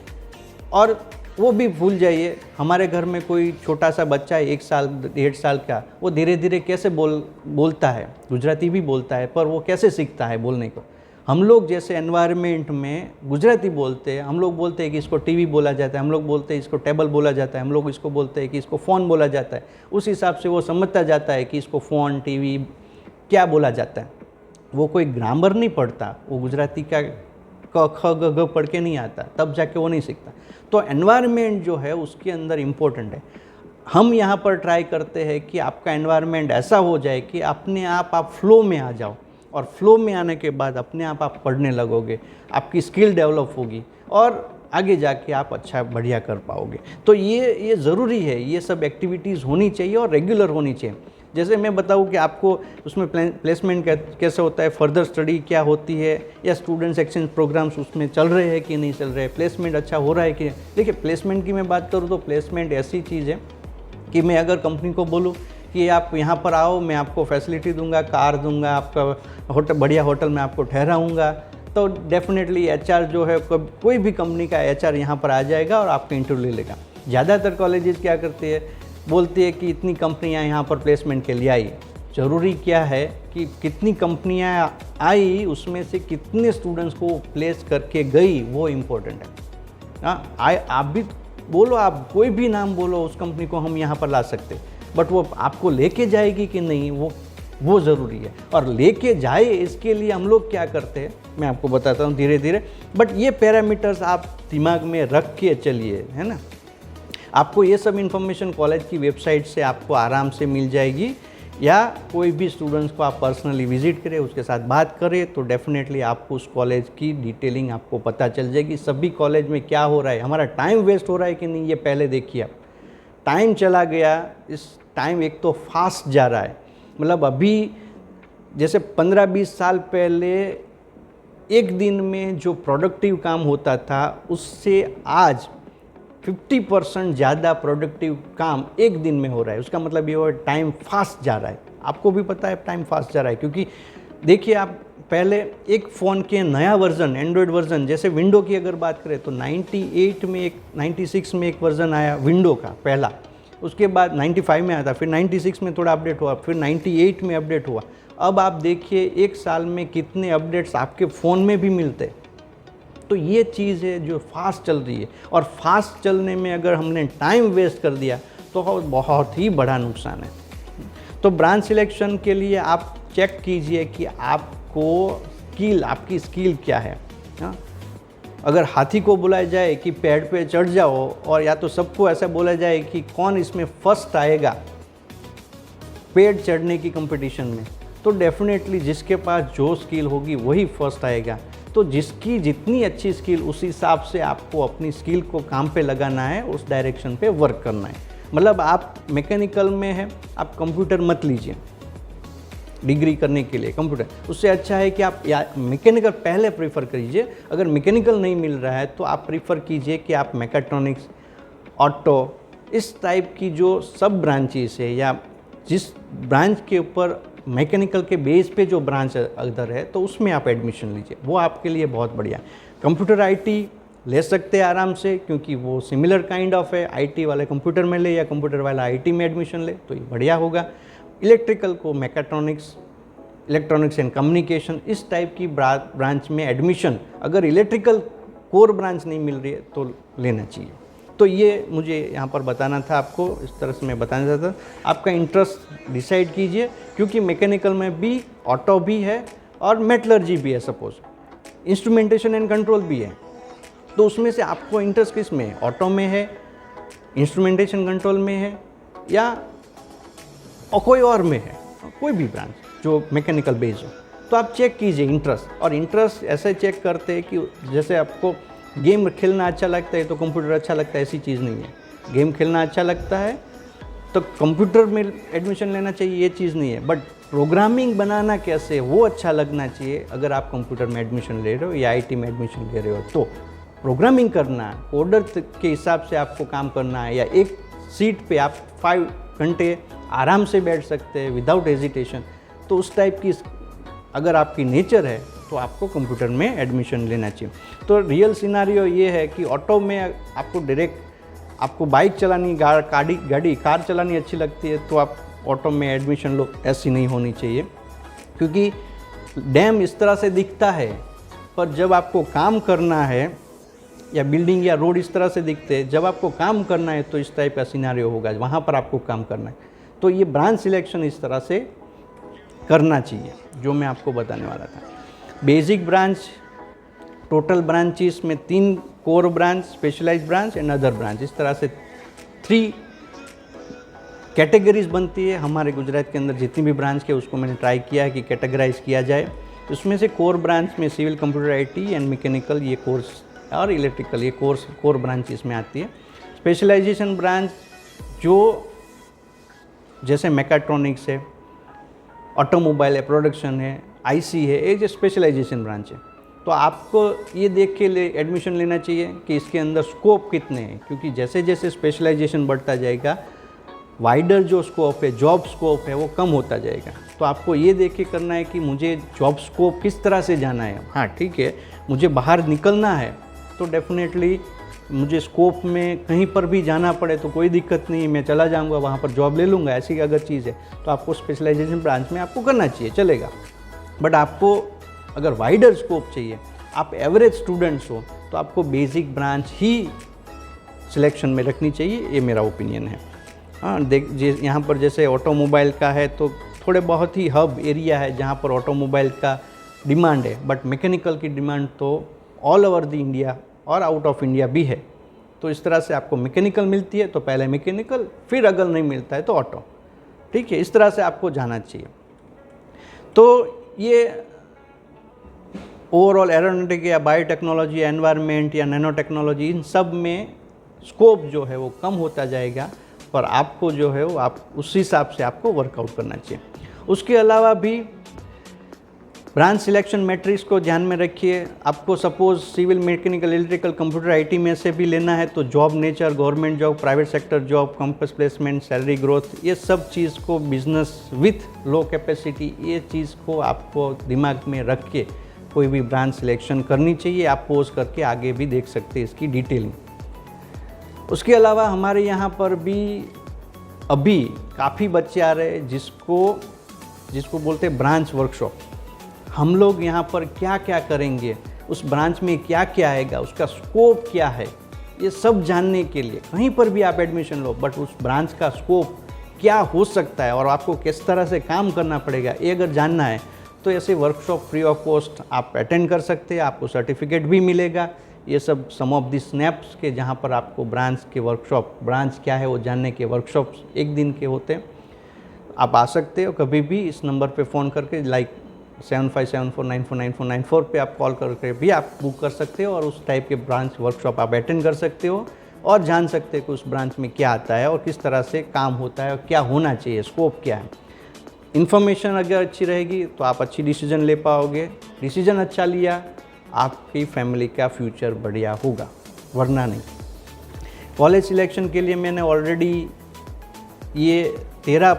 और वो भी भूल जाइए, हमारे घर में कोई छोटा सा बच्चा है 1 साल 1.5 साल का, वो धीरे धीरे कैसे बोलता है, गुजराती भी बोलता है, पर वो कैसे सीखता है बोलने को? हम लोग जैसे एनवायरनमेंट में गुजराती बोलते हैं, हम लोग बोलते हैं कि इसको टीवी बोला जाता है, हम लोग बोलते हैं इसको टेबल बोला जाता है, हम लोग इसको बोलते हैं कि इसको फ़ोन बोला जाता है। उस हिसाब से वो समझता जाता है कि इसको फ़ोन, टीवी क्या बोला जाता है। वो कोई ग्रामर नहीं पढ़ता, वो गुजराती का क ख ग घ पढ़ के नहीं आता, तब जाके वो नहीं सीखता। तो एनवायरनमेंट जो है उसके अंदर इम्पोर्टेंट है। हम यहाँ पर ट्राई करते हैं कि आपका एनवायरनमेंट ऐसा हो जाए कि अपने आप फ्लो में आ जाओ, और फ्लो में आने के बाद अपने आप पढ़ने लगोगे, आपकी स्किल डेवलप होगी और आगे जाके आप अच्छा बढ़िया कर पाओगे। तो ये ज़रूरी है, ये सब एक्टिविटीज़ होनी चाहिए और रेगुलर होनी चाहिए। जैसे मैं बताऊँ कि आपको उसमें प्लेसमेंट कैसे होता है, फर्दर स्टडी क्या होती है, या स्टूडेंट्स एक्सचेंज प्रोग्राम्स उसमें चल रहे हैं कि नहीं चल रहे, प्लेसमेंट अच्छा हो रहा है कि नहीं। देखिए, प्लेसमेंट की मैं बात करूँ तो प्लेसमेंट ऐसी चीज़ है कि मैं अगर कंपनी को बोलूँ कि आप यहाँ पर आओ, मैं आपको फैसिलिटी दूंगा, कार दूंगा, आपका बढ़िया होटल में आपको ठहराऊँगा, तो डेफिनेटली एचआर जो है, कोई भी कंपनी का एचआर यहाँ पर आ जाएगा और आपका इंटरव्यू ले लेगा। ज़्यादातर कॉलेजेस क्या करती है, बोलती है कि इतनी कंपनियाँ यहाँ पर प्लेसमेंट के लिए आई। ज़रूरी क्या है कि कितनी कंपनियाँ आई, उसमें से कितने स्टूडेंट्स को प्लेस करके गई, वो इम्पोर्टेंट है। हाँ, आप भी बोलो, आप कोई भी नाम बोलो, उस कंपनी को हम यहाँ पर ला सकते, बट वो आपको लेके जाएगी कि नहीं, वो ज़रूरी है। और लेके जाए इसके लिए हम लोग क्या करते हैं, मैं आपको बताता हूँ धीरे धीरे, बट ये पैरामीटर्स आप दिमाग में रख के चलिए, है ना। आपको ये सब इन्फॉर्मेशन कॉलेज की वेबसाइट से आपको आराम से मिल जाएगी, या कोई भी स्टूडेंट्स को आप पर्सनली विजिट करें, उसके साथ बात करें, तो डेफिनेटली आपको उस कॉलेज की डिटेलिंग आपको पता चल जाएगी। सभी कॉलेज में क्या हो रहा है, हमारा टाइम वेस्ट हो रहा है कि नहीं, ये पहले देखिए आप। टाइम चला गया, इस टाइम एक तो फास्ट जा रहा है, मतलब अभी जैसे 15-20 साल पहले एक दिन में जो प्रोडक्टिव काम होता था, उससे आज 50% ज़्यादा प्रोडक्टिव काम एक दिन में हो रहा है। उसका मतलब ये हो, टाइम फास्ट जा रहा है। आपको भी पता है टाइम फास्ट जा रहा है, क्योंकि देखिए, आप पहले एक फ़ोन के नया वर्जन, एंड्रॉयड वर्जन, जैसे विंडो की अगर बात करें तो 96 में एक वर्जन आया विंडो का पहला, उसके बाद 95 में आया था, फिर 96 में थोड़ा अपडेट हुआ, फिर 98 में अपडेट हुआ। अब आप देखिए 1 साल में कितने अपडेट्स आपके फ़ोन में भी मिलते हैं। तो ये चीज़ है जो फास्ट चल रही है, और फास्ट चलने में अगर हमने टाइम वेस्ट कर दिया तो बहुत ही बड़ा नुकसान है। तो ब्रांच सिलेक्शन के लिए आप चेक कीजिए कि आपकी स्किल क्या है। हाँ, अगर हाथी को बुलाया जाए कि पेड़ पे चढ़ जाओ, और या तो सबको ऐसा बोला जाए कि कौन इसमें फर्स्ट आएगा पेड़ चढ़ने की कंपटीशन में, तो डेफिनेटली जिसके पास जो स्किल होगी वही फर्स्ट आएगा। तो जिसकी जितनी अच्छी स्किल, उस हिसाब से आपको अपनी स्किल को काम पे लगाना है, उस डायरेक्शन पे वर्क करना है। मतलब आप मैकेनिकल में हैं, आप कंप्यूटर मत लीजिए डिग्री करने के लिए कंप्यूटर, उससे अच्छा है कि आप या मैकेनिकल पहले प्रीफर कीजिए। अगर मैकेनिकल नहीं मिल रहा है तो आप प्रीफर कीजिए कि आप मैकेट्रॉनिक्स, ऑटो, इस टाइप की जो सब ब्रांचेस है, या जिस ब्रांच के ऊपर मैकेनिकल के बेस पे जो ब्रांच अदर है, तो उसमें आप एडमिशन लीजिए, वो आपके लिए बहुत बढ़िया। कंप्यूटर आईटी ले सकते हैं आराम से, क्योंकि वो सिमिलर काइंड ऑफ है, आईटी वाले कंप्यूटर में ले या कंप्यूटर वाला आईटी में एडमिशन ले, तो ये बढ़िया होगा। इलेक्ट्रिकल को मैकेट्रॉनिक्स, इलेक्ट्रॉनिक्स एंड कम्युनिकेशन, इस टाइप की ब्रांच में एडमिशन, अगर इलेक्ट्रिकल कोर ब्रांच नहीं मिल रही है तो लेना चाहिए। तो ये मुझे यहाँ पर बताना था आपको, इस तरह से मैं बताना चाहता था। आपका इंटरेस्ट डिसाइड कीजिए, क्योंकि मैकेनिकल में भी ऑटो भी है और मेटलर्जी भी है, सपोज इंस्ट्रूमेंटेशन एंड कंट्रोल भी है, तो उसमें से आपको इंटरेस्ट किस में है, ऑटो में है, इंस्ट्रूमेंटेशन कंट्रोल में है, या कोई और में है, कोई भी ब्रांच जो मैकेनिकल बेस्ड हो, तो आप चेक कीजिए इंटरेस्ट। और इंटरेस्ट ऐसे चेक करते हैं कि जैसे आपको गेम खेलना अच्छा लगता है तो कंप्यूटर अच्छा लगता है, ऐसी चीज़ नहीं है। गेम खेलना अच्छा लगता है तो कंप्यूटर में एडमिशन लेना चाहिए, ये चीज़ नहीं है। बट प्रोग्रामिंग बनाना कैसे, वो अच्छा लगना चाहिए। अगर आप कंप्यूटर में एडमिशन ले रहे हो या आईटी में एडमिशन ले रहे हो, तो प्रोग्रामिंग करना, कोडर के हिसाब से आपको काम करना है, या एक सीट पे आप 5 घंटे आराम से बैठ सकते हैं विदाउट हेजिटेशन। तो उस टाइप की अगर आपकी नेचर है तो आपको कंप्यूटर में एडमिशन लेना चाहिए। तो रियल सिनारियो ये है कि ऑटो में आपको डायरेक्ट, आपको बाइक चलानी, कार चलानी अच्छी लगती है तो आप ऑटो में एडमिशन लो, ऐसी नहीं होनी चाहिए। क्योंकि डैम इस तरह से दिखता है, पर जब आपको काम करना है, या बिल्डिंग या रोड इस तरह से दिखते हैं, जब आपको काम करना है तो इस टाइप का सिनारियो होगा, वहाँ पर आपको काम करना है। तो ये ब्रांच सिलेक्शन इस तरह से करना चाहिए जो मैं आपको बताने वाला था। बेसिक ब्रांच, टोटल ब्रांचेस में 3 core branch, specialised branch and other branch, इस तरह से 3 कैटेगरीज बनती है। हमारे गुजरात के अंदर जितनी भी ब्रांच के उसको मैंने ट्राई किया है कि कैटेगराइज किया जाए। उसमें से कोर ब्रांच में civil, computer, IT and mechanical ये कोर्स, और इलेक्ट्रिकल ये कोर ब्रांच इसमें आती है। स्पेशलाइजेशन ब्रांच जो जैसे मैकाट्रॉनिक्स है, ऑटोमोबाइल है, प्रोडक्शन है, आईसी है, ये जो स्पेशलाइजेशन ब्रांच है। तो आपको ये देख के एडमिशन लेना चाहिए कि इसके अंदर स्कोप कितने हैं, क्योंकि जैसे जैसे स्पेशलाइजेशन बढ़ता जाएगा, वाइडर जो स्कोप है, जॉब स्कोप है, वो कम होता जाएगा। तो आपको ये देख के करना है कि मुझे जॉब स्कोप किस तरह से जाना है। हाँ ठीक है, मुझे बाहर निकलना है तो डेफिनेटली मुझे स्कोप में कहीं पर भी जाना पड़े तो कोई दिक्कत नहीं, मैं चला जाऊंगा, वहाँ पर जॉब ले लूँगा, ऐसी अगर चीज़ है तो आपको स्पेशलाइजेशन ब्रांच में आपको करना चाहिए, चलेगा। बट आपको अगर वाइडर स्कोप चाहिए, आप एवरेज स्टूडेंट्स हो, तो आपको बेसिक ब्रांच ही सिलेक्शन में रखनी चाहिए, ये मेरा ओपिनियन है। हाँ यहाँ पर जैसे ऑटोमोबाइल का है तो थोड़े बहुत ही हब एरिया है जहाँ पर ऑटोमोबाइल का डिमांड है, बट मैकेनिकल की डिमांड तो ऑल ओवर द इंडिया और आउट ऑफ इंडिया भी है। तो इस तरह से आपको मैकेनिकल मिलती है तो पहले मैकेनिकल, फिर अगर नहीं मिलता है तो ऑटो, ठीक है, इस तरह से आपको जाना चाहिए। तो ये ओवरऑल एरोनॉटिक या बायोटेक्नोलॉजी, एनवायरनमेंट या नैनो टेक्नोलॉजी, इन सब में स्कोप जो है वो कम होता जाएगा, पर आपको जो है वो आप उस हिसाब से आपको वर्कआउट करना चाहिए। उसके अलावा भी ब्रांच सिलेक्शन मैट्रिक्स को ध्यान में रखिए। आपको suppose civil, mechanical, electrical, computer, IT में से भी लेना है तो job nature, government job, private sector job, campus placement, salary growth, ये सब चीज़ को, बिजनेस विथ लो कैपेसिटी, ये चीज़ को आपको दिमाग में रख के कोई भी ब्रांच सिलेक्शन करनी चाहिए। आप पोज करके आगे भी देख सकते हैं इसकी डिटेलिंग। उसके अलावा हमारे यहाँ पर भी अभी काफ़ी बच्चे आ रहे हैं जिसको बोलते हैं ब्रांच वर्कशॉप। हम लोग यहाँ पर क्या क्या करेंगे, उस ब्रांच में क्या क्या आएगा, उसका स्कोप क्या है, ये सब जानने के लिए कहीं पर भी आप एडमिशन लो, बट उस ब्रांच का स्कोप क्या हो सकता है और आपको किस तरह से काम करना पड़ेगा, ये अगर जानना है तो ऐसे वर्कशॉप फ्री ऑफ कॉस्ट आप अटेंड कर सकते हैं, आपको सर्टिफिकेट भी मिलेगा। ये सब सम ऑफ दी स्नैप्स के जहाँ पर आपको ब्रांच के वर्कशॉप, ब्रांच क्या है वो जानने के वर्कशॉप्स 1 दिन के होते हैं। आप आ सकते हो कभी भी इस नंबर पे फ़ोन करके, लाइक 7574949494 पे आप कॉल करके भी आप बुक कर सकते हो और उस टाइप के ब्रांच वर्कशॉप आप अटेंड कर सकते हो और जान सकते हो कि उस ब्रांच में क्या आता है और किस तरह से काम होता है और क्या होना चाहिए, स्कोप क्या है। इन्फॉर्मेशन अगर अच्छी रहेगी तो आप अच्छी डिसीजन ले पाओगे। डिसीजन अच्छा लिया, आपकी फैमिली का फ्यूचर बढ़िया होगा, वरना नहीं। कॉलेज सिलेक्शन के लिए मैंने ऑलरेडी ये 14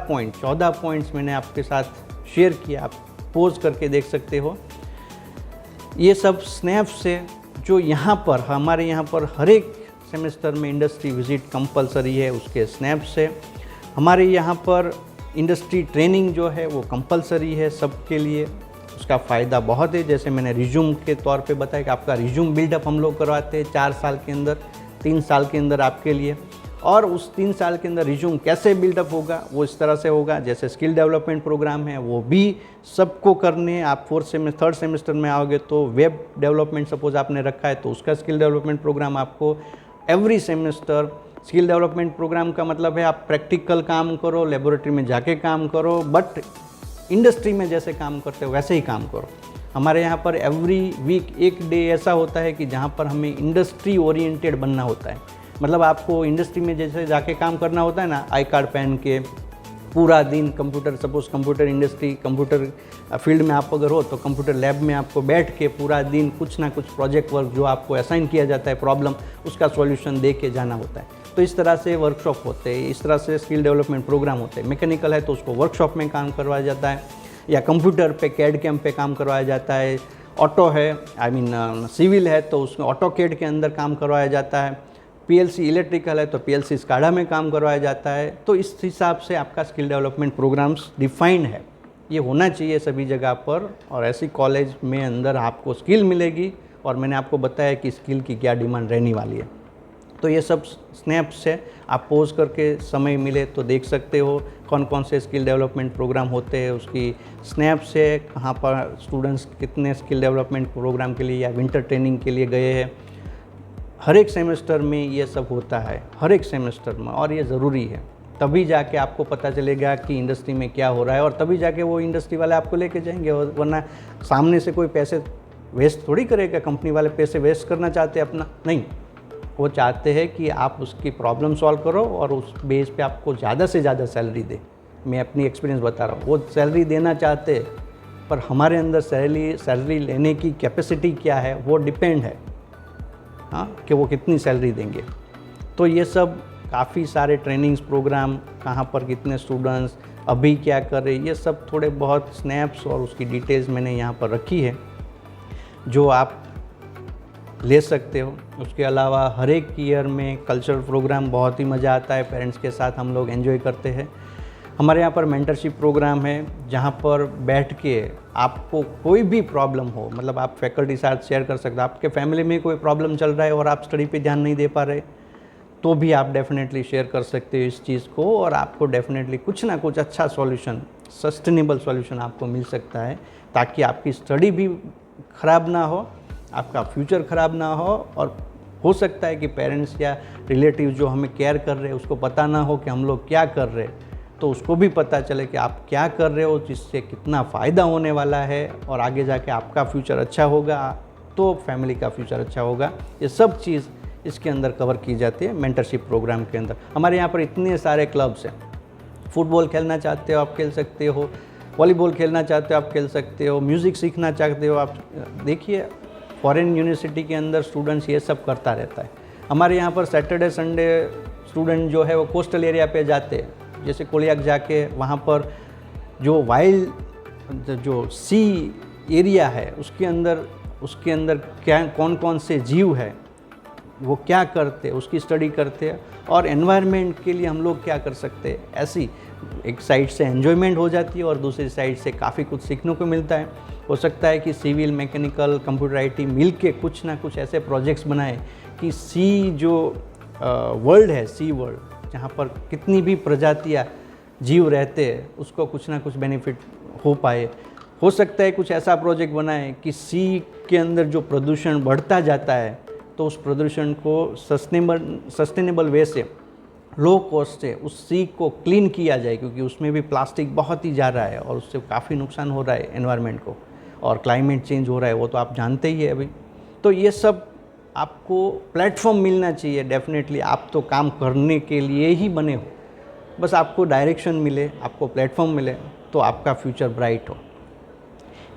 पॉइंट्स मैंने आपके साथ शेयर किया, आप पोज करके देख सकते हो। ये सब स्नैप से जो यहाँ पर हमारे यहाँ पर हर एक सेमेस्टर में इंडस्ट्री विजिट कंपलसरी है, उसके स्नैप से हमारे यहाँ पर इंडस्ट्री ट्रेनिंग जो है वो कंपलसरी है सबके लिए, उसका फ़ायदा बहुत है। जैसे मैंने रिज्यूम के तौर पे बताया कि आपका रिज्यूम बिल्डअप हम लोग करवाते हैं 4 साल के अंदर, 3 साल के अंदर आपके लिए। और उस 3 साल के अंदर रिज्यूम कैसे बिल्डअप होगा वो इस तरह से होगा, जैसे स्किल डेवलपमेंट प्रोग्राम है वो भी सबको करने। आप 3rd सेमेस्टर में आओगे तो वेब डेवलपमेंट सपोज आपने रखा है तो उसका स्किल डेवलपमेंट प्रोग्राम आपको every semester. Skill development programme का मतलब है आप प्रैक्टिकल काम करो, लेबोरेटरी में जाके काम करो, बट इंडस्ट्री में जैसे काम करते हो वैसे ही काम करो। हमारे यहाँ पर एवरी वीक 1 डे ऐसा होता है कि जहाँ पर हमें इंडस्ट्री ओरिएंटेड बनना होता है। मतलब आपको इंडस्ट्री में जैसे जाके काम करना होता है ना, आई कार्ड पहन के पूरा दिन computer, suppose computer industry, computer field में आप अगर हो तो कंप्यूटर लैब में आपको बैठ के पूरा दिन कुछ ना कुछ प्रोजेक्ट वर्क जो आपको असाइन किया जाता है, प्रॉब्लम, उसका सॉल्यूशन दे के जाना होता है। तो इस तरह से वर्कशॉप होते हैं, इस तरह से स्किल डेवलपमेंट प्रोग्राम होते हैं। मैकेनिकल है तो उसको वर्कशॉप में काम करवाया जाता है, या कंप्यूटर पे कैड कैम पे काम करवाया जाता है, ऑटो है, आई मीन सिविल है तो उसमें ऑटोकेड के अंदर काम करवाया जाता है। पीएलसी इलेक्ट्रिकल है तो पीएलसी स्काडा में काम करवाया जाता है। तो इस हिसाब से आपका स्किल डेवलपमेंट प्रोग्राम्स डिफाइंड है, ये होना चाहिए सभी जगह पर। और ऐसी कॉलेज में अंदर आपको स्किल मिलेगी और मैंने आपको बताया कि स्किल की क्या डिमांड रहने वाली है। तो ये सब स्नैप्स है, आप पोज करके समय मिले तो देख सकते हो कौन कौन से स्किल डेवलपमेंट प्रोग्राम होते हैं, उसकी स्नैप्स है, कहाँ पर स्टूडेंट्स कितने स्किल डेवलपमेंट प्रोग्राम के लिए या विंटर ट्रेनिंग के लिए गए हैं। हर एक सेमेस्टर में ये सब होता है, हर एक सेमेस्टर में, और ये ज़रूरी है। तभी जाके आपको पता चलेगा कि इंडस्ट्री में क्या हो रहा है, और तभी जाके वो इंडस्ट्री वाले आपको लेके जाएंगे। वरना सामने से कोई पैसे वेस्ट थोड़ी करेगा, कंपनी वाले पैसे वेस्ट करना चाहते हैं अपना, नहीं, वो चाहते हैं कि आप उसकी प्रॉब्लम सॉल्व करो और उस बेस पे आपको ज़्यादा से ज़्यादा सैलरी दे। मैं अपनी एक्सपीरियंस बता रहा हूँ, वो सैलरी देना चाहते हैं, पर हमारे अंदर सैलरी लेने की कैपेसिटी क्या है वो डिपेंड है, हाँ, कि वो कितनी सैलरी देंगे। तो ये सब काफ़ी सारे ट्रेनिंग्स प्रोग्राम, कहाँ पर कितने स्टूडेंट्स अभी क्या कर रहे, ये सब थोड़े बहुत स्नैप्स और उसकी डिटेल्स मैंने यहाँ पर रखी है जो आप ले सकते हो। उसके अलावा हर एक ईयर में कल्चरल प्रोग्राम बहुत ही मज़ा आता है, पेरेंट्स के साथ हम लोग एंजॉय करते हैं। हमारे यहाँ पर मेंटरशिप प्रोग्राम है जहाँ पर बैठ के आपको कोई भी प्रॉब्लम हो, मतलब आप फैकल्टी साथ शेयर कर सकते हो। आपके फैमिली में कोई प्रॉब्लम चल रहा है और आप स्टडी पे ध्यान नहीं दे पा रहे, तो भी आप डेफिनेटली शेयर कर सकते हो इस चीज़ को, और आपको डेफिनेटली कुछ ना कुछ अच्छा सॉल्यूशन, सस्टेनेबल सॉल्यूशन आपको मिल सकता है, ताकि आपकी स्टडी भी ख़राब ना हो, आपका फ्यूचर ख़राब ना हो। और हो सकता है कि पेरेंट्स या रिलेटिव जो हमें केयर कर रहे हैं उसको पता ना हो कि हम लोग क्या कर रहे हैं, तो उसको भी पता चले कि आप क्या कर रहे हो, जिससे कितना फ़ायदा होने वाला है, और आगे जाके आपका फ्यूचर अच्छा होगा तो फैमिली का फ्यूचर अच्छा होगा। ये सब चीज़ इसके अंदर कवर की जाती है मेंटरशिप प्रोग्राम के अंदर। हमारे यहाँ पर इतने सारे क्लब्स हैं, फुटबॉल खेलना चाहते हो आप खेल सकते हो, वॉलीबॉल खेलना चाहते हो आप खेल सकते हो, म्यूज़िक सीखना चाहते हो आप, देखिए फॉरेन यूनिवर्सिटी के अंदर स्टूडेंट्स ये सब करता रहता है। हमारे यहाँ पर सैटरडे संडे स्टूडेंट जो है वो कोस्टल एरिया पे जाते हैं, जैसे कोलियाक जाके वहाँ पर जो वाइल्ड जो सी एरिया है उसके अंदर क्या कौन कौन से जीव है, वो क्या करते हैं, उसकी स्टडी करते हैं, और एनवायरनमेंट के लिए हम लोग क्या कर सकते हैं। ऐसी एक साइड से एन्जॉयमेंट हो जाती है और दूसरी साइड से काफ़ी कुछ सीखने को मिलता है। हो सकता है कि सिविल, मैकेनिकल, कंप्यूटर आईटी मिल के कुछ ना कुछ ऐसे प्रोजेक्ट्स बनाए कि सी जो वर्ल्ड है, सी वर्ल्ड, जहाँ पर कितनी भी प्रजातियाँ जीव रहते हैं, उसको कुछ ना कुछ बेनिफिट हो पाए। हो सकता है कुछ ऐसा प्रोजेक्ट बनाए कि सी के अंदर जो प्रदूषण बढ़ता जाता है, तो उस प्रदूषण को सस्टेनेबल वे से, लो कॉस्ट से उस सी को क्लीन किया जाए, क्योंकि उसमें भी प्लास्टिक बहुत ही जा रहा है और उससे काफ़ी नुकसान हो रहा है एनवायरनमेंट को, और क्लाइमेट चेंज हो रहा है, वो तो आप जानते ही है अभी। तो ये सब आपको प्लेटफॉर्म मिलना चाहिए डेफिनेटली। आप तो काम करने के लिए ही बने हो, बस आपको डायरेक्शन मिले, आपको प्लेटफॉर्म मिले, तो आपका फ्यूचर ब्राइट हो।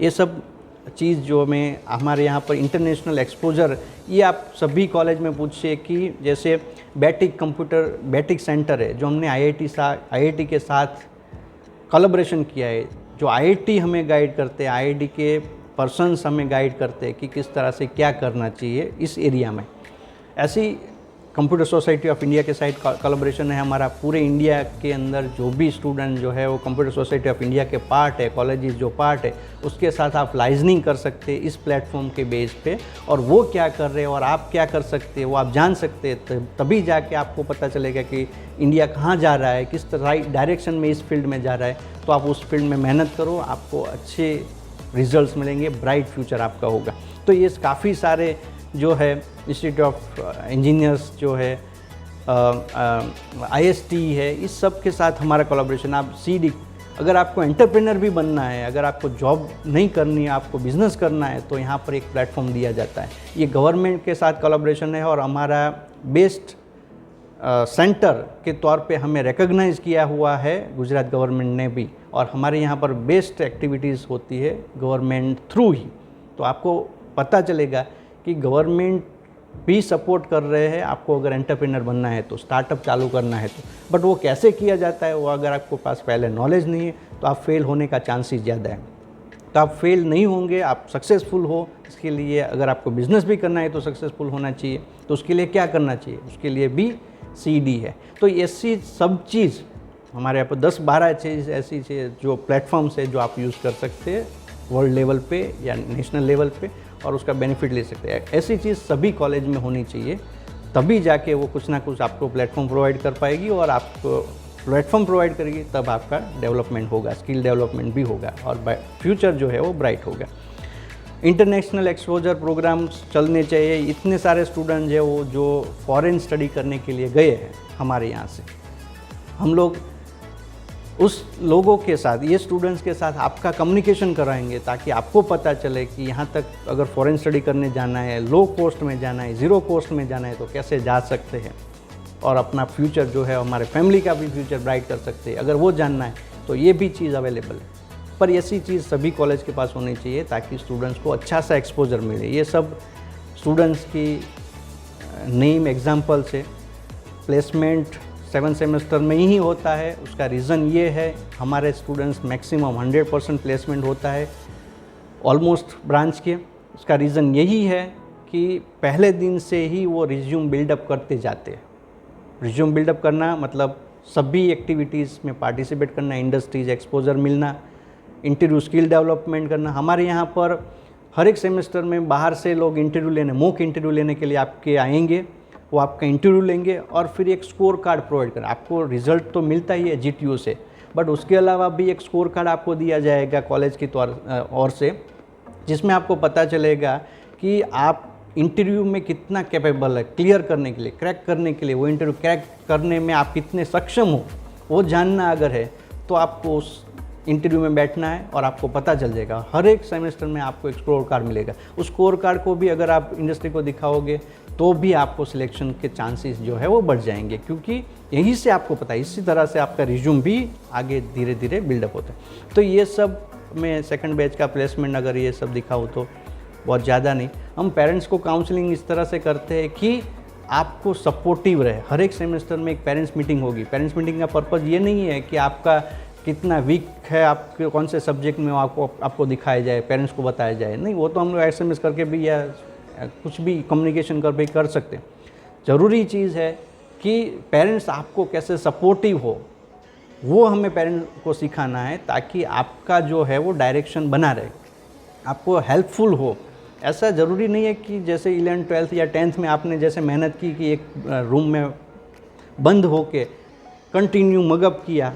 ये सब चीज़ जो में हमारे यहाँ पर इंटरनेशनल एक्सपोजर, ये आप सभी कॉलेज में पूछिए कि जैसे बैटिक सेंटर है जो हमने आईआईटी के साथ कोलैबोरेशन किया है, जो आईआईटी हमें गाइड करते हैं, आईआईटी के पर्सन्स हमें गाइड करते हैं कि किस तरह से क्या करना चाहिए इस एरिया में। ऐसी कंप्यूटर सोसाइटी ऑफ इंडिया के साथ कोलैबोरेशन है हमारा। पूरे इंडिया के अंदर जो भी स्टूडेंट जो है वो कंप्यूटर सोसाइटी ऑफ इंडिया के पार्ट है, कॉलेजेस जो पार्ट है, उसके साथ आप लाइजनिंग कर सकते हैं इस प्लेटफॉर्म के बेस पे, और वो क्या कर रहे हैं और आप क्या कर सकते हैं वो आप जान सकते हैं। तभी जाके आपको पता चलेगा कि इंडिया कहाँ जा रहा है, किस राइट डायरेक्शन में इस फील्ड में जा रहा है। तो आप उस फील्ड में मेहनत करो, आपको अच्छे रिजल्ट्स मिलेंगे, ब्राइट फ्यूचर आपका होगा। तो ये काफ़ी सारे जो है इंस्टीट्यूट ऑफ इंजीनियर्स जो है, IST है, इस सब के साथ हमारा कोलैबोरेशन। आप CD, अगर आपको एंटरप्रेन्योर भी बनना है, अगर आपको जॉब नहीं करनी है, आपको बिज़नेस करना है, तो यहाँ पर एक प्लेटफॉर्म दिया जाता है। ये गवर्नमेंट के साथ कोलैबोरेशन है और हमारा बेस्ट सेंटर के तौर पे हमें रिकॉग्नाइज़ किया हुआ है गुजरात गवर्नमेंट ने भी, और हमारे यहाँ पर बेस्ट एक्टिविटीज़ होती है गवर्नमेंट थ्रू ही। तो आपको पता चलेगा कि गवर्नमेंट भी सपोर्ट कर रहे हैं आपको, अगर एंटरप्रेन्योर बनना है तो, स्टार्टअप चालू करना है तो। बट वो कैसे किया जाता है, वो अगर आपको पास पहले नॉलेज नहीं है तो आप फेल होने का चांसेस ज़्यादा है। तो आप फेल नहीं होंगे, आप सक्सेसफुल हो। इसके लिए अगर आपको बिजनेस भी करना है तो सक्सेसफुल होना चाहिए, तो उसके लिए क्या करना चाहिए, उसके लिए BCD है। तो ऐसी सब चीज़ हमारे यहाँ पर 10-12 चीज़ ऐसी चीज़ जो प्लेटफॉर्म्स है जो आप यूज़ कर सकते हैं वर्ल्ड लेवल पे या नेशनल लेवल पे, और उसका बेनिफिट ले सकते हैं। ऐसी चीज़ सभी कॉलेज में होनी चाहिए, तभी जाके वो कुछ ना कुछ आपको प्लेटफॉर्म प्रोवाइड कर पाएगी, और आपको प्लेटफॉर्म प्रोवाइड करेगी तब आपका डेवलपमेंट होगा, स्किल डेवलपमेंट भी होगा, और फ्यूचर जो है वो ब्राइट होगा। इंटरनेशनल एक्सपोजर प्रोग्राम्स चलने चाहिए। इतने सारे स्टूडेंट्स हैं वो जो फॉरेन स्टडी करने के लिए गए हैं हमारे यहाँ से, हम लोग उस लोगों के साथ, ये स्टूडेंट्स के साथ आपका कम्युनिकेशन कराएंगे, ताकि आपको पता चले कि यहाँ तक अगर फॉरेन स्टडी करने जाना है, लो कॉस्ट में जाना है, ज़ीरो कॉस्ट में जाना है, तो कैसे जा सकते हैं, और अपना फ्यूचर जो है, हमारे फैमिली का भी फ्यूचर ब्राइट कर सकते हैं। अगर वो जानना है तो ये भी चीज़ अवेलेबल है, पर ऐसी चीज़ सभी कॉलेज के पास होनी चाहिए ताकि स्टूडेंट्स को अच्छा सा एक्सपोजर मिले। ये सब स्टूडेंट्स की नेम एग्जाम्पल्स है। प्लेसमेंट 7 सेमेस्टर में ही होता है, उसका रीज़न ये है, हमारे स्टूडेंट्स मैक्सिमम 100% प्लेसमेंट होता है ऑलमोस्ट ब्रांच के। उसका रीज़न यही है कि पहले दिन से ही वो रिज्यूम बिल्डअप करते जाते हैं। रिज्यूम बिल्डअप करना मतलब सभी एक्टिविटीज़ में पार्टिसिपेट करना, इंडस्ट्रीज एक्सपोजर मिलना, इंटरव्यू स्किल डेवलपमेंट करना। हमारे यहाँ पर हर एक सेमेस्टर में बाहर से लोग इंटरव्यू लेने, मॉक इंटरव्यू लेने के लिए आपके आएंगे, वो आपका इंटरव्यू लेंगे और फिर एक स्कोर कार्ड प्रोवाइड करें। आपको रिजल्ट तो मिलता ही है GTU से, बट उसके अलावा भी एक स्कोर कार्ड आपको दिया जाएगा कॉलेज की ओर से, जिसमें आपको पता चलेगा कि आप इंटरव्यू में कितना कैपेबल है क्लियर करने के लिए, क्रैक करने के लिए। वो इंटरव्यू क्रैक करने में आप कितने सक्षम हो वो जानना अगर है तो आपको उस इंटरव्यू में बैठना है और आपको पता चल जाएगा। हर एक सेमेस्टर में आपको एक स्कोर कार्ड मिलेगा। उस स्कोर कार्ड को भी अगर आप इंडस्ट्री को दिखाओगे तो भी आपको सिलेक्शन के चांसेस जो है वो बढ़ जाएंगे, क्योंकि यहीं से आपको पता है, इसी तरह से आपका रिज्यूम भी आगे धीरे धीरे बिल्डअप होता है। तो ये सब मैं सेकंड बैच का प्लेसमेंट अगर ये सब दिखाऊँ तो बहुत ज़्यादा नहीं। हम पेरेंट्स को काउंसलिंग इस तरह से करते हैं कि आपको सपोर्टिव रहे। हर एक सेमेस्टर में एक पेरेंट्स मीटिंग होगी। पेरेंट्स मीटिंग का पर्पज़ ये नहीं है कि आपका कितना वीक है, आपके कौन से सब्जेक्ट में आपको दिखाया जाए, पेरेंट्स को बताया जाए, नहीं। वो तो हम लोग SMS करके भी या कुछ भी कम्युनिकेशन कर भी कर सकते हैं। ज़रूरी चीज़ है कि पेरेंट्स आपको कैसे सपोर्टिव हो, वो हमें पेरेंट्स को सिखाना है, ताकि आपका जो है वो डायरेक्शन बना रहे, आपको हेल्पफुल हो। ऐसा ज़रूरी नहीं है कि जैसे 11th 12th या 10th में आपने जैसे मेहनत की कि एक रूम में बंद होके कंटिन्यू मगअप किया,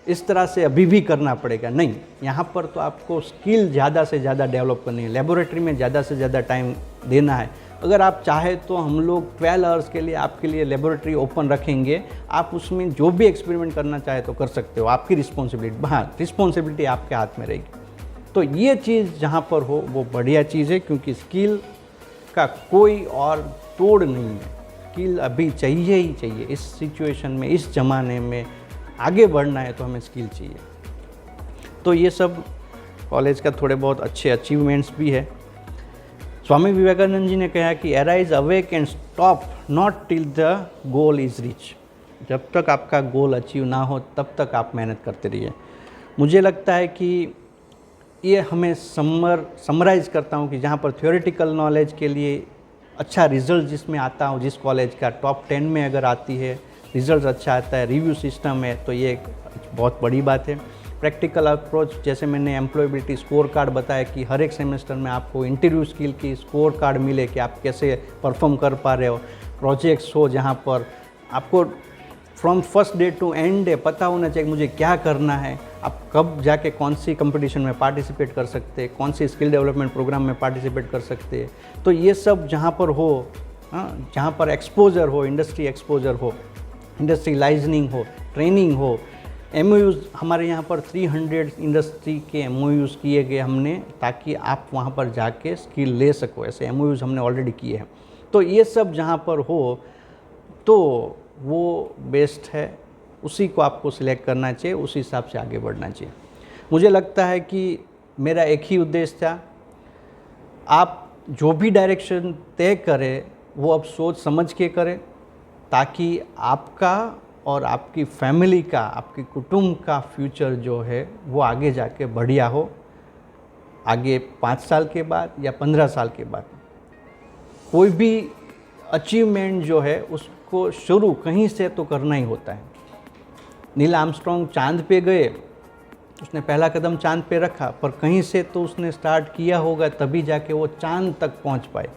इस तरह से अभी भी करना पड़ेगा। नहीं, यहाँ पर तो आपको स्किल ज़्यादा से ज़्यादा डेवलप करनी है, लेबोरेटरी में ज़्यादा से ज़्यादा टाइम देना है। अगर आप चाहे तो हम लोग 12 आवर्स के लिए आपके लिए लेबोरेटरी ओपन रखेंगे, आप उसमें जो भी एक्सपेरिमेंट करना चाहे तो कर सकते हो, आपकी रिस्पॉन्सिबिलिटी। हाँ, रिस्पॉन्सिबिलिटी आपके हाथ में रहेगी। तो ये चीज़ जहाँ पर हो वो बढ़िया चीज़ है, क्योंकि स्किल का कोई और तोड़ नहीं है। स्किल अभी चाहिए ही चाहिए इस सिचुएशन में, इस ज़माने में आगे बढ़ना है तो हमें स्किल चाहिए। तो ये सब कॉलेज का थोड़े बहुत अच्छे अचीवमेंट्स भी है। स्वामी विवेकानंद जी ने कहा कि arise awake and stop not till the goal is reach. जब तक आपका गोल अचीव ना हो तब तक आप मेहनत करते रहिए। मुझे लगता है कि ये हमें समराइज़ करता हूँ कि जहाँ पर थ्योरेटिकल नॉलेज के लिए अच्छा रिज़ल्ट जिसमें आता हो, जिस कॉलेज का टॉप 10 में अगर आती है, रिज़ल्ट अच्छा आता है, रिव्यू सिस्टम है, तो ये एक बहुत बड़ी बात है। प्रैक्टिकल अप्रोच, जैसे मैंने एम्प्लॉयबिलिटी स्कोर कार्ड बताया कि हर एक सेमेस्टर में आपको इंटरव्यू स्किल की स्कोर कार्ड मिले कि आप कैसे परफॉर्म कर पा रहे हो। प्रोजेक्ट्स हो जहाँ पर आपको from first day to end day पता होना चाहिए मुझे क्या करना है, आप कब जाके कौन सी कंपटीशन में पार्टिसिपेट कर सकते हैं, कौन सी स्किल डेवलपमेंट प्रोग्राम में पार्टिसिपेट कर सकते हैं। तो ये सब जहाँ पर हो, जहाँ पर एक्सपोजर हो, इंडस्ट्री एक्सपोजर हो, इंडस्ट्री लाइजनिंग हो, ट्रेनिंग हो, MOUs हमारे यहाँ पर 300 इंडस्ट्री के MOUs किए गए हमने, ताकि आप वहाँ पर जाके स्किल ले सको। ऐसे MOUs हमने ऑलरेडी किए हैं। तो ये सब जहाँ पर हो तो वो बेस्ट है, उसी को आपको सिलेक्ट करना चाहिए, उसी हिसाब से आगे बढ़ना चाहिए। मुझे लगता है कि मेरा एक ही उद्देश्य था, आप जो भी डायरेक्शन तय करें वो अब सोच समझ के करें, ताकि आपका और आपकी फैमिली का, आपके कुटुंब का फ्यूचर जो है वो आगे जाके बढ़िया हो। आगे 5 साल के बाद या 15 साल के बाद कोई भी अचीवमेंट जो है उसको शुरू कहीं से तो करना ही होता है। नील आर्मस्ट्रॉन्ग चांद पे गए, उसने पहला कदम चांद पे रखा, पर कहीं से तो उसने स्टार्ट किया होगा, तभी जाके वो चांद तक पहुंच पाए।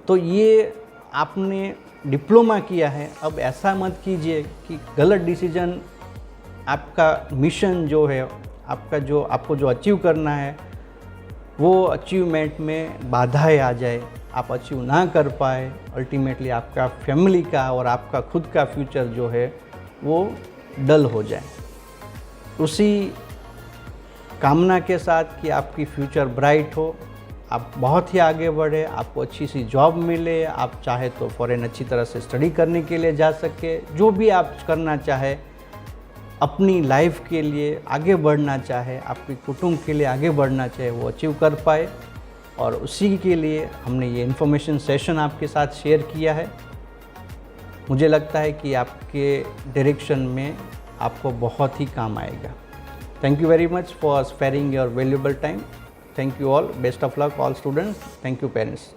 तो ये आपने डिप्लोमा किया है, अब ऐसा मत कीजिए कि गलत डिसीजन, आपका मिशन जो है, आपको जो अचीव करना है वो अचीवमेंट में बाधाएं आ जाए, आप अचीव ना कर पाए, अल्टीमेटली आपका फैमिली का और आपका खुद का फ्यूचर जो है वो डल हो जाए। उसी कामना के साथ कि आपकी फ्यूचर ब्राइट हो, आप बहुत ही आगे बढ़े, आपको अच्छी सी जॉब मिले, आप चाहे तो फॉरेन अच्छी तरह से स्टडी करने के लिए जा सके, जो भी आप करना चाहे, अपनी लाइफ के लिए आगे बढ़ना चाहे, आपके कुटुंब के लिए आगे बढ़ना चाहे, वो अचीव कर पाए। और उसी के लिए हमने ये इन्फॉर्मेशन सेशन आपके साथ शेयर किया है। मुझे लगता है कि आपके डायरेक्शन में आपको बहुत ही काम आएगा। Thank you very much for sparing your valuable time. Thank you all. Best of luck all students. Thank you parents.